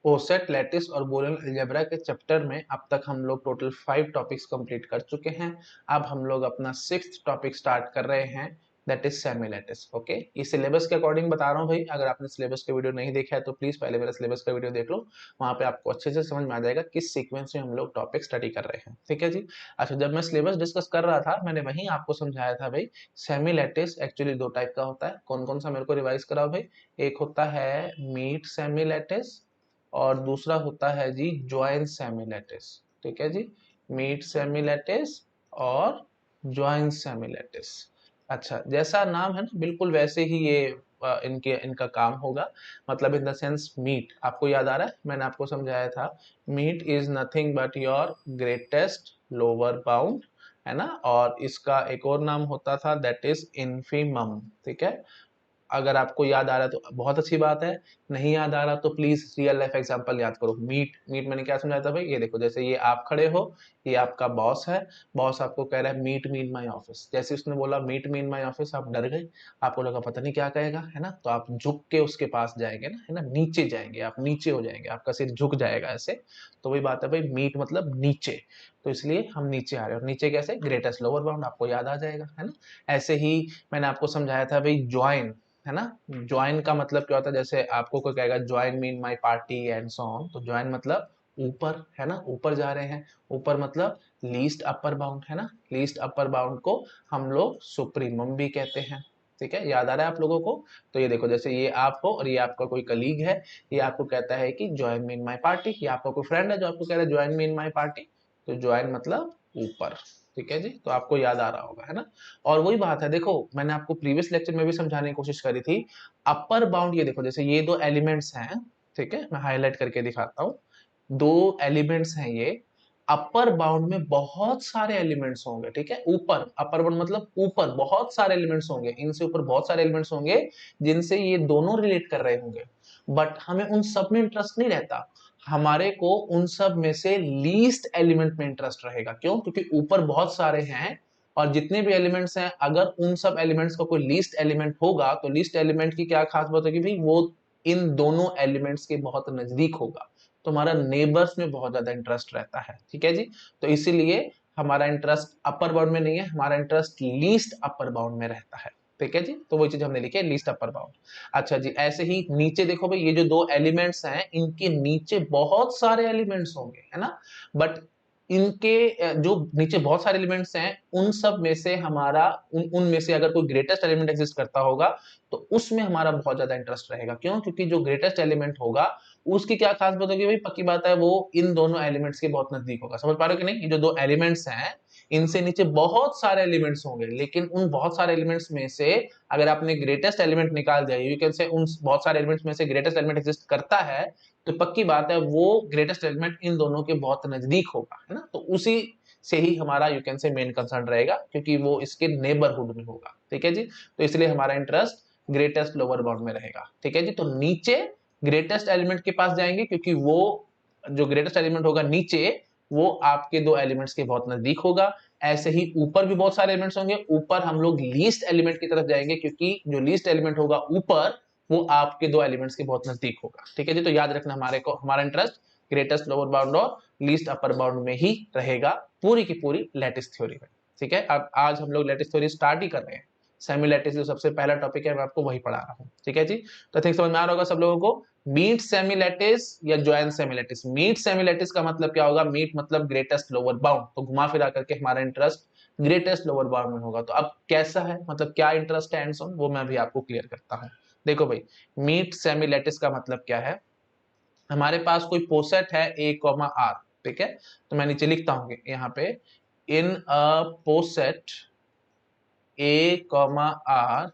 OSAT, lattice और Boolean algebra के chapter में अब तक हम लोग टोटल 5 टॉपिक्स कंप्लीट कर चुके हैं। अब हम लोग अपना 6th टॉपिक स्टार्ट कर रहे हैं, that is semi lattice. Okay, ये सिलेबस के अकॉर्डिंग बता रहा हूँ भाई। अगर आपने सिलेबस का वीडियो नहीं देखा है तो प्लीज पहले मेरा सिलेबस का वीडियो देख लो, वहां पे आपको अच्छे से समझ में आ जाएगा किस सीक्वेंस में हम लोग टॉपिक स्टडी कर रहे हैं। ठीक है जी। अच्छा, जब मैं सिलेबस डिस्कस कर रहा था मैंने वहीं आपको समझाया था भाई, सेमी लैटिस एक्चुअली दो टाइप का होता है। कौन कौन सा मेरे को रिवाइज कराओ भाई। एक होता है मीट सेमी लैटिस और दूसरा होता है जी ज्वाइन सेमिलेटिस। ठीक है जी, मीट सेमिलेटिस और ज्वाइन सेमिलेटिस। अच्छा, जैसा नाम है ना बिल्कुल वैसे ही ये इनका काम होगा। मतलब इन द सेंस मीट आपको याद आ रहा है, मैंने आपको समझाया था meet is nothing but your greatest lower bound, है ना। और इसका एक और नाम होता था दैट इज इन्फीमम। ठीक है, अगर आपको याद आ रहा है तो बहुत अच्छी बात है, नहीं याद आ रहा तो प्लीज रियल लाइफ एग्जांपल याद करो। मीट मीट मैंने क्या समझाया था भाई, ये देखो जैसे ये आप खड़े हो, ये आपका बॉस है, बॉस आपको कह रहा है meet me in my office. जैसे उसने बोला meet me in my office, आप डर गए, आपको लगा पता नहीं क्या कहेगा, है ना। तो आप झुक के उसके पास जाएंगे ना, है ना, नीचे जाएंगे, आप नीचे हो जाएंगे, आपका सिर झुक जाएगा ऐसे। तो वही बात है भाई, मीट मतलब नीचे, तो इसलिए हम नीचे आ रहे हैं। और नीचे कैसे, ग्रेटेस्ट लोअर बाउंड आपको याद आ जाएगा, है ना। ऐसे ही मैंने आपको समझाया था भाई ज्वाइन, है ना। ज्वाइन का मतलब क्या होता है, जैसे आपको कोई कहेगा join me in my party and so on, तो ज्वाइन मतलब ऊपर, है ना, ऊपर जा रहे हैं। ऊपर मतलब लीस्ट अपर बाउंड, है ना। लीस्ट अपर बाउंड को हम लोग सुप्रीमम भी कहते हैं। ठीक है, याद आ रहा है आप लोगों को। तो ये देखो जैसे ये आप हो और ये आपका कोई कलीग है, ये आपको कहता है कि join me in my party, ये आपका कोई फ्रेंड है जो आपको कह रहा है join me in my party, तो ज्वाइन मतलब ऊपर। ठीक है जी, तो आपको याद आ रहा होगा, है ना। और वही बात है, देखो मैंने आपको प्रीवियस लेक्चर में भी समझाने की कोशिश करी थी। अपर बाउंड, ये देखो जैसे ये दो एलिमेंट्स हैं, ठीक है, मैं हाईलाइट करके दिखाता हूँ। दो एलिमेंट्स हैं ये, अपर बाउंड में बहुत सारे एलिमेंट्स होंगे। ठीक है, ऊपर, अपर बाउंड मतलब ऊपर बहुत सारे एलिमेंट्स होंगे, इनसे ऊपर बहुत सारे एलिमेंट्स होंगे जिनसे ये दोनों रिलेट कर रहे होंगे। बट हमें उन सब में इंटरेस्ट नहीं रहता, हमारे को उन सब में से लीस्ट एलिमेंट में इंटरेस्ट रहेगा। क्यों? क्योंकि ऊपर बहुत सारे हैं और जितने भी एलिमेंट्स हैं अगर उन सब एलिमेंट्स का कोई लीस्ट एलिमेंट होगा तो लीस्ट एलिमेंट की क्या खास बात होगी भाई, वो इन दोनों एलिमेंट्स के बहुत नजदीक होगा, तो हमारा नेबर्स में बहुत ज्यादा इंटरेस्ट रहता है। ठीक है जी, तो इसीलिए हमारा इंटरेस्ट अपर बाउंड में नहीं है, हमारा इंटरेस्ट लीस्ट अपर बाउंड में रहता है। ठीक है जी, तो वही चीज हमने लिखी है, लीस्ट अपर बाउंड। अच्छा जी, ऐसे ही नीचे देखो भाई, ये जो दो एलिमेंट्स हैं इनके नीचे बहुत सारे एलिमेंट्स होंगे, है ना। बट इनके जो नीचे बहुत सारे एलिमेंट्स हैं उन सब में से हमारा उनमें से अगर कोई ग्रेटेस्ट एलिमेंट एग्जिस्ट करता होगा तो उसमें हमारा बहुत ज्यादा इंटरेस्ट रहेगा। क्यों? क्योंकि जो ग्रेटेस्ट एलिमेंट होगा उसकी क्या खास बात होगी भाई, पक्की बात है वो इन दोनों एलिमेंट्स के बहुत नजदीक होगा। समझ पा रहे हो कि नहीं? ये जो दो एलिमेंट्स हैं इनसे नीचे बहुत सारे एलिमेंट्स होंगे, लेकिन उन बहुत सारे एलिमेंट्स में से अगर आपने ग्रेटेस्ट एलिमेंट निकाल दिया, यू कैन से उन बहुत सारे एलिमेंट्स में से ग्रेटेस्ट एलिमेंट एग्जिस्ट करता है, तो पक्की बात है वो ग्रेटेस्ट एलिमेंट इन दोनों के बहुत नजदीक होगा, है ना। तो उसी से ही हमारा you can say main concern रहेगा, क्योंकि वो इसके नेबरहुड में होगा। ठीक है जी, तो इसलिए हमारा इंटरेस्ट ग्रेटेस्ट लोअर बाउंड में रहेगा। ठीक है जी, तो नीचे ग्रेटेस्ट एलिमेंट के पास जाएंगे क्योंकि वो जो ग्रेटेस्ट एलिमेंट होगा नीचे वो आपके दो एलिमेंट्स के बहुत नजदीक होगा। ऐसे ही ऊपर भी बहुत सारे एलिमेंट्स होंगे, ऊपर हम लोग लीस्ट एलिमेंट की तरफ जाएंगे क्योंकि जो लीस्ट एलिमेंट होगा ऊपर वो आपके दो एलिमेंट्स के बहुत नजदीक होगा। ठीक है जी, तो याद रखना हमारे को हमारा इंटरेस्ट ग्रेटेस्ट लोअर बाउंड और लीस्ट अपर बाउंड में ही रहेगा पूरी की पूरी लैटिस थ्योरी में। ठीक है, अब आज हम लोग लैटिस थ्योरी स्टार्ट ही कर रहे हैं। सेमी लैटिस जो सबसे पहला टॉपिक है मैं आपको वही पढ़ा रहा हूँ। ठीक है जी, तो थिंक समझ में आ रहा होगा सब लोगों को। मीट सेमी लैटिस या join semi lattice. Meet semi lattice का मतलब क्या होगा, मीट मतलब ग्रेटेस्ट लोअर बाउंड, तो घुमा फिरा करके हमारा इंटरेस्ट ग्रेटेस्ट लोअर बाउंड में होगा। तो अब कैसा है, मतलब क्या इंटरेस्ट है एंड सो ऑन, वो मैं भी आपको क्लियर करता हूँ। देखो भाई, मीट सेमी लैटिस का मतलब क्या है, हमारे पास कोई पोसेट है ए कॉमा आर। ठीक है, तो मैं नीचे लिखता हूँ यहाँ पे, in a poset A comma R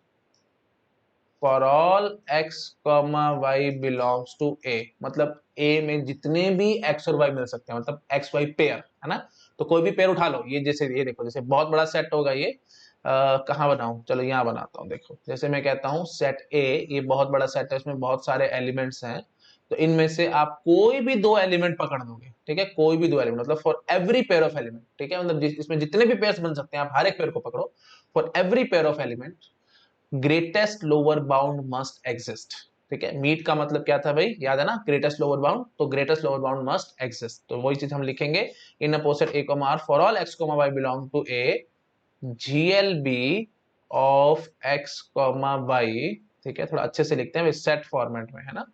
for all x comma y belongs to A, मतलब a में जितने भी x और y मिल सकते हैं, मतलब एक्स वाई पेयर, है ना। तो कोई भी पेयर उठा लो, ये जैसे ये देखो जैसे बहुत बड़ा सेट होगा ये, कहाँ बनाऊं, चलो यहाँ बनाता हूँ। देखो जैसे मैं कहता हूँ सेट ए, ये बहुत बड़ा सेट है, इसमें बहुत सारे एलिमेंट्स हैं, तो इनमें से आप कोई भी दो एलिमेंट पकड़ दोगे। ठीक है, कोई भी दो एलिमेंट, मतलब for every pair of element. ठीक है, मतलब इसमें जितने भी पेयर्स बन सकते हैं आप हर एक पेयर को पकड़ो, for every pair of element greatest lower bound must exist. ठीक है, मीट का मतलब क्या था भाई, याद है ना, ग्रेटेस्ट लोअर बाउंड, तो greatest lower bound must exist, तो वही चीज हम लिखेंगे in a poset A comma R for all x comma y belong to A GLB of x comma y, ठीक है, थोड़ा अच्छे से लिखते हैं सेट फॉर्मेट में, है ना,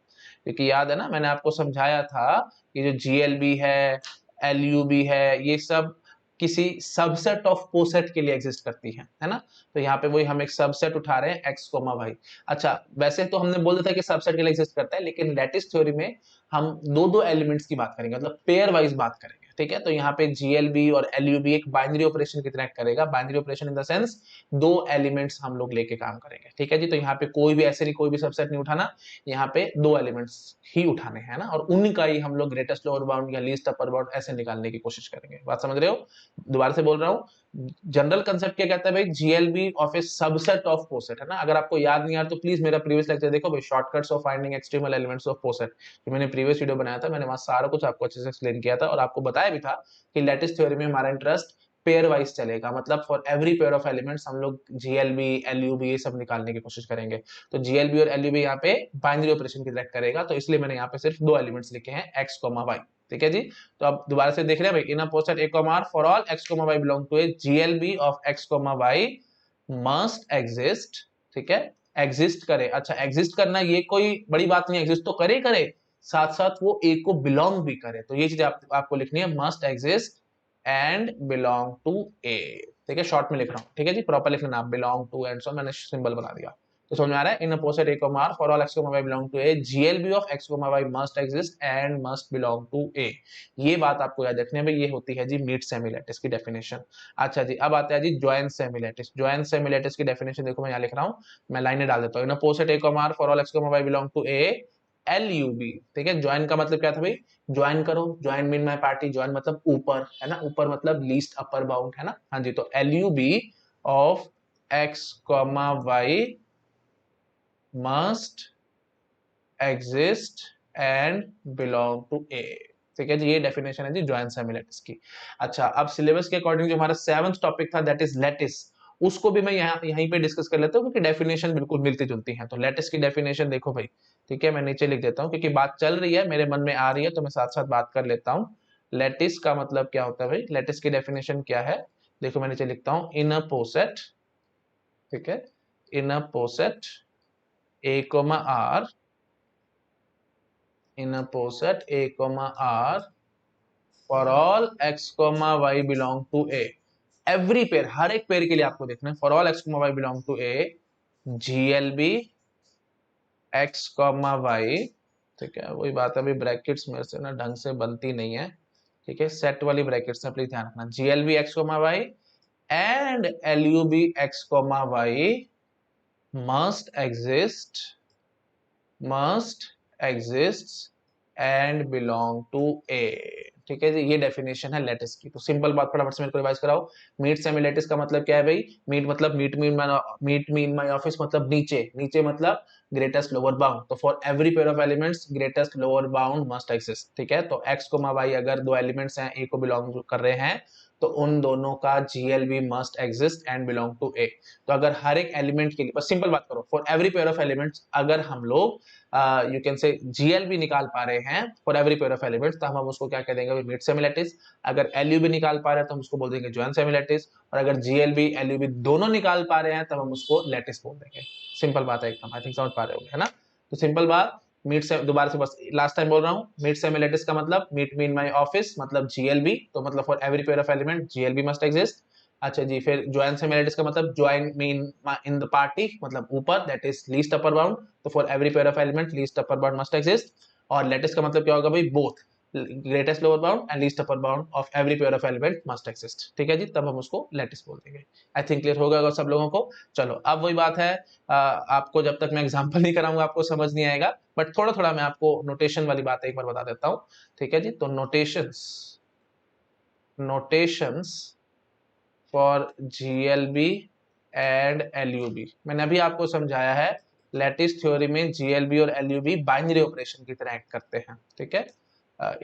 क्योंकि याद है ना मैंने आपको समझाया था कि जो GLB है, LUB है, ये सब किसी सबसेट ऑफ पोसेट के लिए एग्जिस्ट करती है ना, तो यहाँ पे वही हम एक सबसेट उठा रहे हैं एक्स कोमा वाई। अच्छा, वैसे तो हमने बोल दिया था कि सबसेट के लिए एग्जिस्ट करता है, लेकिन लैटिस थ्योरी में हम दो दो एलिमेंट्स की बात करेंगे, मतलब पेयर वाइज बात करेंगे, ठीक है, तो यहाँ पे GLB और LUB एक बाइनरी ऑपरेशन की तरह करेगा, binary operation in the sense दो एलिमेंट्स हम लोग लेके काम करेंगे, ठीक है जी, तो यहाँ पे कोई भी ऐसे नहीं, कोई भी सबसेट नहीं उठाना, यहाँ पे दो एलिमेंट्स ही उठाने हैं ना, और उनका ही हम लोग ग्रेटेस्ट लोअर बाउंड या लीस्ट अपर बाउंड ऐसे निकालने की कोशिश करेंगे, बात समझ रहे हो, दोबारा से बोल रहा हूँ, जनरल कंसेप्ट क्या कहता है भाई, GLB of a subset of poset, है ना, अगर आपको याद नहीं आ तो प्लीज मेरा प्रीवियस लेक्चर देखो भाई, shortcuts of finding extremal elements of poset, जो मैंने प्रीवियस वीडियो बनाया था, मैंने वहां सारा कुछ आपको अच्छे से एक्सप्लेन किया था, और आपको बताया भी था कि लैटिस थ्योरी में हमारा इंटरेस्ट पेयर वाइज चलेगा, मतलब for every pair of elements हम लोग GLB LUB ये सब निकालने की कोशिश करेंगे, तो GLB और LUB यहाँ पे बाइनरी ऑपरेशन की तरह करेगा, तो इसलिए मैंने यहाँ पे सिर्फ दो एलिमेंट्स लिखे हैं एक्स कोमा वाई, ठीक है जी, तो अब दोबारा से देख रहे हैं भाई, in a poset A comma R for all x comma y belong to A GLB of x comma y must exist, ठीक है, एग्जिस्ट करे, अच्छा एग्जिस्ट करना ये कोई बड़ी बात नहीं, एग्जिस्ट तो करे करे, साथ साथ वो ए को बिलोंग भी करे, तो ये चीज आपको लिखनी है, must exist and belong to A, ठीक है, शॉर्ट में लिख रहा हूँ, ठीक है जी, प्रॉपर लिख लेना, बिलोंग टू एंड सो मैंने सिंबल बना दिया, तो समझ में आ रहा है, in a poset A comma R for all x comma y belong to A GLB of x comma y must exist and must belong to A, ये बात आपको याद रखनी है भाई, ये होती है जी मीट सेमी लैटिस की डेफिनेशन। अच्छा जी, अब आता है जी joint semi lattice, joint semi lattice की डेफिनेशन देखो मैं यहाँ लिख रहा हूँ, मैं लाइनें डाल देता हूँ, in a poset A comma R for all x comma y belong to A LUB, ठीक है, ज्वाइन का मतलब क्या था भाई, ज्वाइन करो, join mean my party, join मतलब ऊपर, है ना, ऊपर मतलब लीस्ट अपर बाउंड, है ना, हाँ जी, तो LUB of x comma y must exist and belong to A, ठीक है जी, ये डेफिनेशन है जी जॉइंट सेमी लैटिस की। अच्छा, अब सिलेबस के अकॉर्डिंग जो हमारा 7th टॉपिक था दैट इज लैटिस, उसको भी मैं यहीं पे डिस्कस कर लेता हूँ, क्योंकि डेफिनेशन बिल्कुल मिलती जुलती है, तो लैटिस की डेफिनेशन देखो भाई, ठीक है, मैं नीचे लिख देता हूँ, क्योंकि बात चल रही है मेरे मन में आ रही है, तो मैं साथ साथ बात कर लेता हूँ। लैटिस का मतलब क्या होता है भाई, लैटिस की डेफिनेशन क्या है, देखो मैं नीचे लिखता हूँ, इन अ पोसेट, ठीक है, in a poset A comma R, in a poset a comma r for all x comma y belong to a, every pair, हर एक पेयर के लिए आपको देखना है, for all x comma y belong to a GLB x comma y, ठीक है, वही बात है अभी ब्रैकेट्स में से ना ढंग से बनती नहीं है, ठीक है, सेट वाली ब्रैकेट्स में प्लीज ध्यान रखना, GLB x comma y and LUB x comma y must exist and belong to A, ठीक है जी, ये डेफिनेशन है लैटिस की, तो सिंपल बात फटाफट से मेरे को रिवाइज कराओ, मीट सेमी लैटिस का मतलब क्या है भाई, मीट मतलब मीट मीन माय ऑफिस मतलब नीचे, नीचे मतलब ग्रेटेस्ट लोअर बाउंड, तो for every pair of elements greatest lower bound must exist, ठीक है, तो एक्स कोमा वाई अगर दो एलिमेंट्स हैं ए को बिलोंग कर रहे हैं, तो उन दोनों का GLB must exist and belong to A, तो अगर हर एक एलिमेंट के लिए, बस सिंपल बात करो, for every pair of elements अगर हम लोग यू कैन से GLB निकाल पा रहे हैं for every pair of elements, तो हम उसको क्या कह देंगे, मीट सेमी लैटिस, अगर LUB निकाल पा रहे हैं तो हम उसको बोल देंगे जॉइंट सेमी लैटिस, और अगर GLB LUB दोनों निकाल पा रहे हैं तब हम उसको लैटिस बोल देंगे, सिंपल बात है एकदम, आई थिंक समझ पा रहे होंगे, है ना, तो सिंपल बात, मीट से दोबारा से बस लास्ट टाइम बोल रहा हूँ, मीट सेमी लैटिस का मतलब मीट मीन माय ऑफिस मतलब GLB, तो मतलब for every pair of element GLB must exist, अच्छा जी, फिर ज्वाइन सेमी लैटिस का मतलब join mean in the party मतलब ऊपर, that is least upper bound, तो for every pair of element least upper bound must exist, और lattice का मतलब क्या होगा भाई, both greatest lower bound and least upper bound of every pair of element must exist, ठीक है जी, तब हम उसको लैटिस बोल देंगे, आई थिंक क्लियर होगा सब लोगों को। चलो अब वही बात है, आपको जब तक मैं एग्जांपल नहीं कराऊंगा आपको समझ नहीं आएगा, बट थोड़ा थोड़ा मैं आपको नोटेशन वाली बात एक बार बता देता हूँ, ठीक है जी, तो notations for GLB and LUB मैंने अभी आपको समझाया है, लैटिस थ्योरी में GLB और LUB बाइनरी ऑपरेशन की तरह एक्ट करते हैं, ठीक है,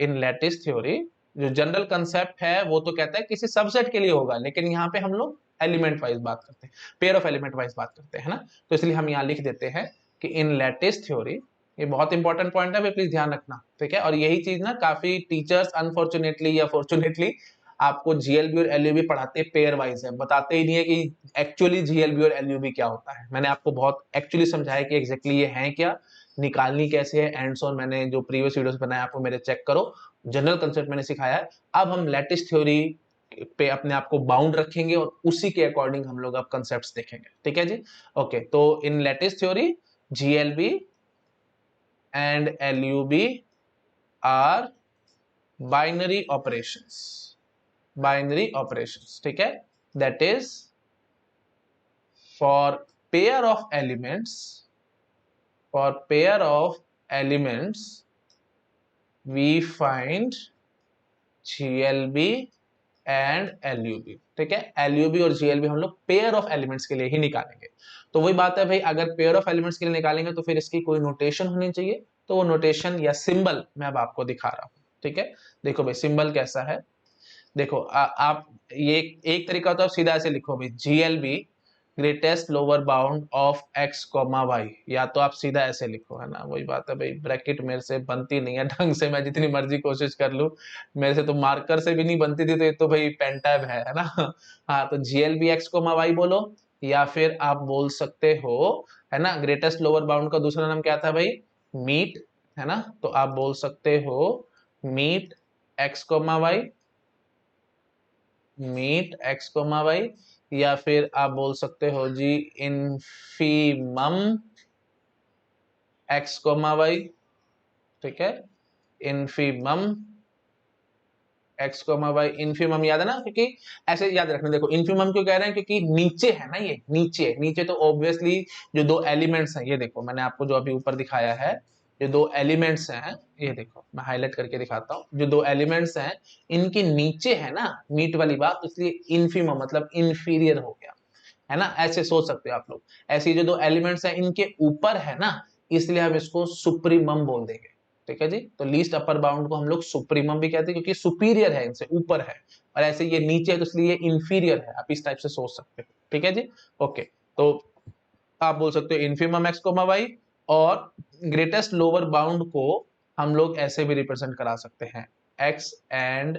इन लैटिस थ्योरी जो जनरल कंसेप्ट है वो तो कहता है किसी सबसेट के लिए होगा, लेकिन यहाँ पे हम लोग एलिमेंट वाइज बात करते हैं, पेयर ऑफ एलिमेंट वाइज बात करते हैं ना, तो इसलिए हम यहाँ लिख देते हैं कि इन लैटिस थ्योरी ये बहुत इंपॉर्टेंट पॉइंट है, प्लीज ध्यान रखना, ठीक है। और यही चीज ना काफी टीचर्स अनफॉर्चुनेटली या फॉर्चुनेटली आपको जीएलबी और एलयूबी पढ़ाते पेयर वाइज है, बताते ही नहीं है कि एक्चुअली जीएलबी और एलयूबी क्या होता है। मैंने आपको बहुत एक्चुअली समझाया कि एग्जैक्टली ये है क्या, निकालनी कैसे है, एंड्स ऑन मैंने जो प्रीवियस वीडियोस बनाए आपको मेरे चेक करो, जनरल कंसेप्ट मैंने सिखाया है। अब हम लैटिस थ्योरी पे अपने आप को बाउंड रखेंगे और उसी के अकॉर्डिंग हम लोग अब कंसेप्ट्स देखेंगे, ठीक है जी। ओके, तो in lattice theory GLB and LUB are binary operations, ठीक है। that is for pair of elements, we find GLB and LUB, ठीक है। LUB और GLB हम लोग पेयर ऑफ एलिमेंट्स के लिए ही निकालेंगे। तो वही बात है भाई, अगर पेयर ऑफ एलिमेंट्स के लिए निकालेंगे तो फिर इसकी कोई नोटेशन होनी चाहिए, तो वो नोटेशन या सिंबल मैं अब आपको दिखा रहा हूं, ठीक है। देखो भाई सिंबल कैसा है, देखो आप ये एक तरीका तो आप सीधा ऐसे लिखो भाई GLB greatest lower bound of x comma y, या तो आप सीधा ऐसे लिखो, है ना। वही बात है भाई, ब्रैकेट मेरे से बनती नहीं है ढंग से, मैं जितनी मर्जी कोशिश कर लूं, मेरे से तो मार्कर से भी नहीं बनती थी, तो ये तो भाई पेन टैब है ना। हाँ, तो GLB x कॉमा वाई बोलो, या फिर आप बोल सकते हो, है ना, ग्रेटेस्ट लोअर बाउंड का दूसरा नाम क्या था भाई, मीट, है ना। तो आप बोल सकते हो meet x comma y, meet x comma y, या फिर आप बोल सकते हो जी इनफीमम x कोमा वाई, ठीक है। Infimum x comma y, infimum याद है ना, क्योंकि ऐसे याद रखना, देखो इनफीमम क्यों कह रहे हैं, क्योंकि नीचे है ना, ये नीचे नीचे तो ऑब्वियसली जो दो एलिमेंट्स हैं, ये देखो मैंने आपको जो अभी ऊपर दिखाया है, जो दो एलिमेंट्स हैं, ये देखो मैं हाईलाइट करके दिखाता हूँ, जो दो एलिमेंट्स हैं इनके नीचे है ना मीट वाली बात, इसलिए इनफीमम मतलब इंफीरियर हो गया, है ना। ऐसे सोच सकते हो आप लोग। ऐसे जो दो एलिमेंट्स हैं इनके ऊपर है ना, इसलिए हम इसको सुप्रीमम बोल देंगे, ठीक है जी। तो लीस्ट अपर बाउंड को हम लोग सुप्रीमम भी कहते हैं, क्योंकि सुपीरियर है, इनसे ऊपर है, और ऐसे ये नीचे है तो इसलिए इंफीरियर है, आप इस टाइप से सोच सकते हो, ठीक है जी। ओके, तो आप बोल सकते हो इनफीमम एक्स कोमा वाई, और ग्रेटेस्ट लोअर बाउंड को हम लोग ऐसे भी रिप्रेजेंट करा सकते हैं, x and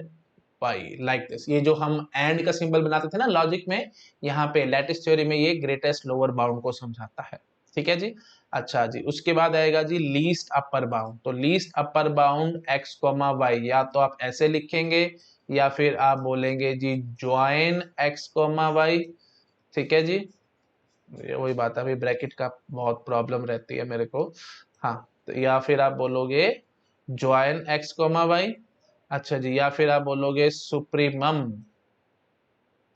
y, like this. ये जो हम एंड का सिंबल बनाते थे ना लॉजिक में, यहाँ पे लैटिस थ्योरी में ये ग्रेटेस्ट लोअर बाउंड को समझाता है, ठीक है जी। अच्छा जी, उसके बाद आएगा जी लीस्ट अपर बाउंड। तो least upper bound x comma y, या तो आप ऐसे लिखेंगे, या फिर आप बोलेंगे जी ज्वाइन एक्स कोमा वाई, ठीक है जी। ये वही बात है, अभी ब्रैकेट का बहुत प्रॉब्लम रहती है मेरे को। हाँ, तो या फिर आप बोलोगे ज्वाइन एक्स कोमा वाई, अच्छा जी, या फिर आप बोलोगे supremum,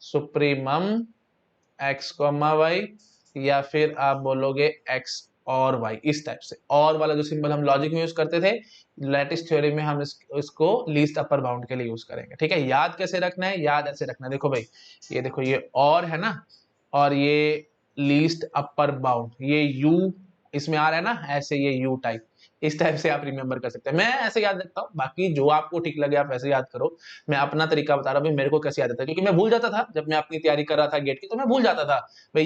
supremum x comma y, या फिर आप बोलोगे एक्स और वाई, इस टाइप से। और वाला जो सिंबल हम लॉजिक में यूज करते थे, लैटिस थ्योरी में हम इसको लीस्ट अपर बाउंड के लिए यूज करेंगे, ठीक है। याद कैसे रखना है, याद ऐसे रखना है, देखो भाई ये देखो ये और है ना, और ये लीस्ट अपर बाउंड, ये यू इसमें आ रहा है ना, ऐसे ये यू टाइप, इस टाइप से आप रिमेंबर कर सकते हैं। मैं ऐसे याद रखता हूँ, बाकी जो आपको ठीक लगे आप वैसे याद करो। मैं अपना तरीका बता रहा हूँ, मेरे को कैसे याद आता है, क्योंकि मैं भूल जाता था जब मैं अपनी तैयारी कर रहा था गेट की, तो मैं भूल जाता था भाई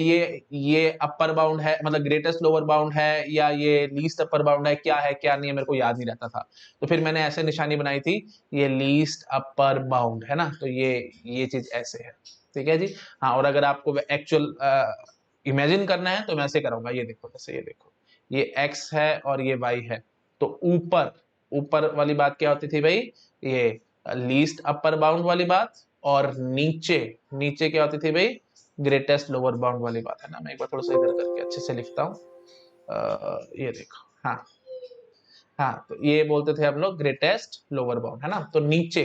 ये अपर बाउंड है, मतलब ग्रेटेस्ट लोअर बाउंड है, या ये लीस्ट अपर बाउंड है, क्या नहीं है, मेरे को याद नहीं रहता था। तो फिर मैंने ऐसे निशानी बनाई थी, ये लीस्ट अपर बाउंड है ना, तो ये चीज ऐसे है, ठीक है जी। हाँ, और अगर आपको एक्चुअल इमेजिन करना है तो मैं ऐसे करूंगा, ये देखो, जैसे ये देखो, ये x है और ये y है, तो ऊपर ऊपर वाली बात क्या होती थी भाई, ये लीस्ट अपर बाउंड वाली बात, और नीचे नीचे क्या होती थी भाई, ग्रेटेस्ट लोअर बाउंड वाली बात, है ना। मैं एक बार थोड़ा सा इधर करके अच्छे से लिखता हूँ, ये देखो, हाँ हाँ, तो ये बोलते थे हम लोग ग्रेटेस्ट लोअर बाउंड, है ना। तो नीचे,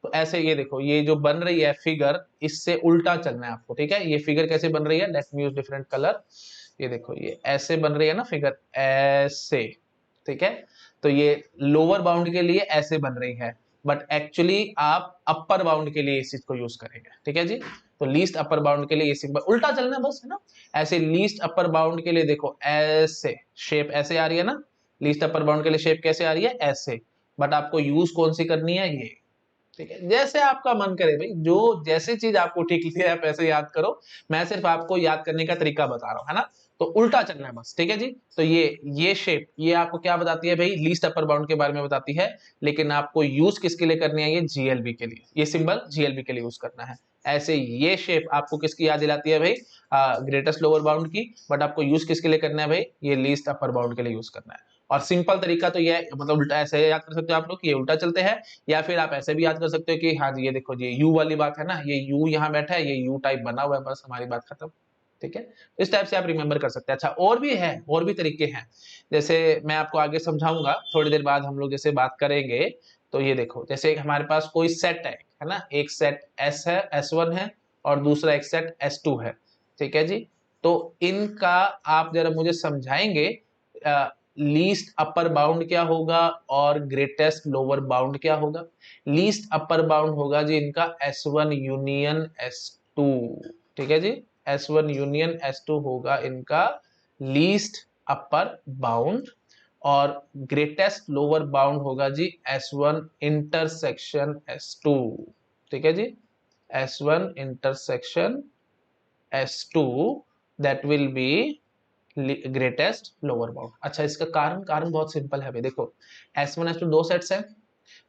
तो ऐसे ये देखो, ये जो बन रही है फिगर, इससे उल्टा चलना है आपको, ठीक है। ये फिगर कैसे बन रही है, let me use different colour. ये देखो ये ऐसे बन रही है ना फिगर, ऐसे, ठीक है। तो ये लोअर बाउंड के लिए ऐसे बन रही है, बट एक्चुअली आप अपर बाउंड के लिए इस चीज को यूज करेंगे, ठीक है जी। तो लीस्ट अपर बाउंड के लिए ये सिंबल उल्टा चलना है बस, है ना। ऐसे लीस्ट अपर बाउंड के लिए देखो, ऐसे शेप ऐसे आ रही है ना, लीस्ट अपर बाउंड के लिए शेप कैसे आ रही है, ऐसे। बट आपको यूज कौन सी करनी है, ये, ठीक है। जैसे आपका मन करे भाई, जो जैसी चीज आपको ठीक लगे आप ऐसे याद करो, मैं सिर्फ आपको याद करने का तरीका बता रहा हूँ, है ना। तो उल्टा चलना है बस, ठीक है जी। तो ये शेप ये आपको क्या बताती है भाई, लीस्ट अपर बाउंड के बारे में बताती है, लेकिन आपको यूज किसके लिए करनी है, ये जीएलबी के लिए, ये सिंबल जीएलबी के लिए यूज करना है। ऐसे ये शेप आपको किसकी याद दिलाती है भाई, ग्रेटेस्ट लोअर बाउंड की, बट आपको यूज किसके लिए करना है भाई, ये लीस्ट अपर बाउंड के लिए यूज करना है। और सिंपल तरीका तो ये मतलब उल्टा ऐसे याद कर सकते हो आप लोग, ये उल्टा चलते हैं, या फिर आप ऐसे भी याद कर सकते हो कि हाँ जी ये देखो जी यू वाली बात है ना, ये यू यहाँ बैठा है, ये यू टाइप बना हुआ है, बस हमारी बात खत्म, ठीक है। इस टाइप से आप रिमेंबर कर सकते हैं। अच्छा और भी है, और भी तरीके हैं, जैसे मैं आपको आगे समझाऊंगा थोड़ी देर बाद हम लोग जैसे बात करेंगे। तो ये देखो जैसे हमारे पास कोई सेट है ना, एक सेट एस है, S1 है, और दूसरा एक सेट S2 है, ठीक है जी। तो इनका आप जरा मुझे समझाएंगे, लीस्ट अपर बाउंड क्या होगा और ग्रेटेस्ट लोअर बाउंड क्या होगा। लीस्ट अपर बाउंड होगा जी इनका S1 यूनियन S2, ठीक है जी, S1 यूनियन S2 होगा इनका लीस्ट अपर बाउंड, और ग्रेटेस्ट लोअर बाउंड होगा जी S1 इंटरसेक्शन S2, ठीक है जी, S1 intersection S2 that will B greatest lower bound. अच्छा इसका कारण कारण बहुत सिंपल है भाई, देखो S1 S2 दो सेट्स हैं,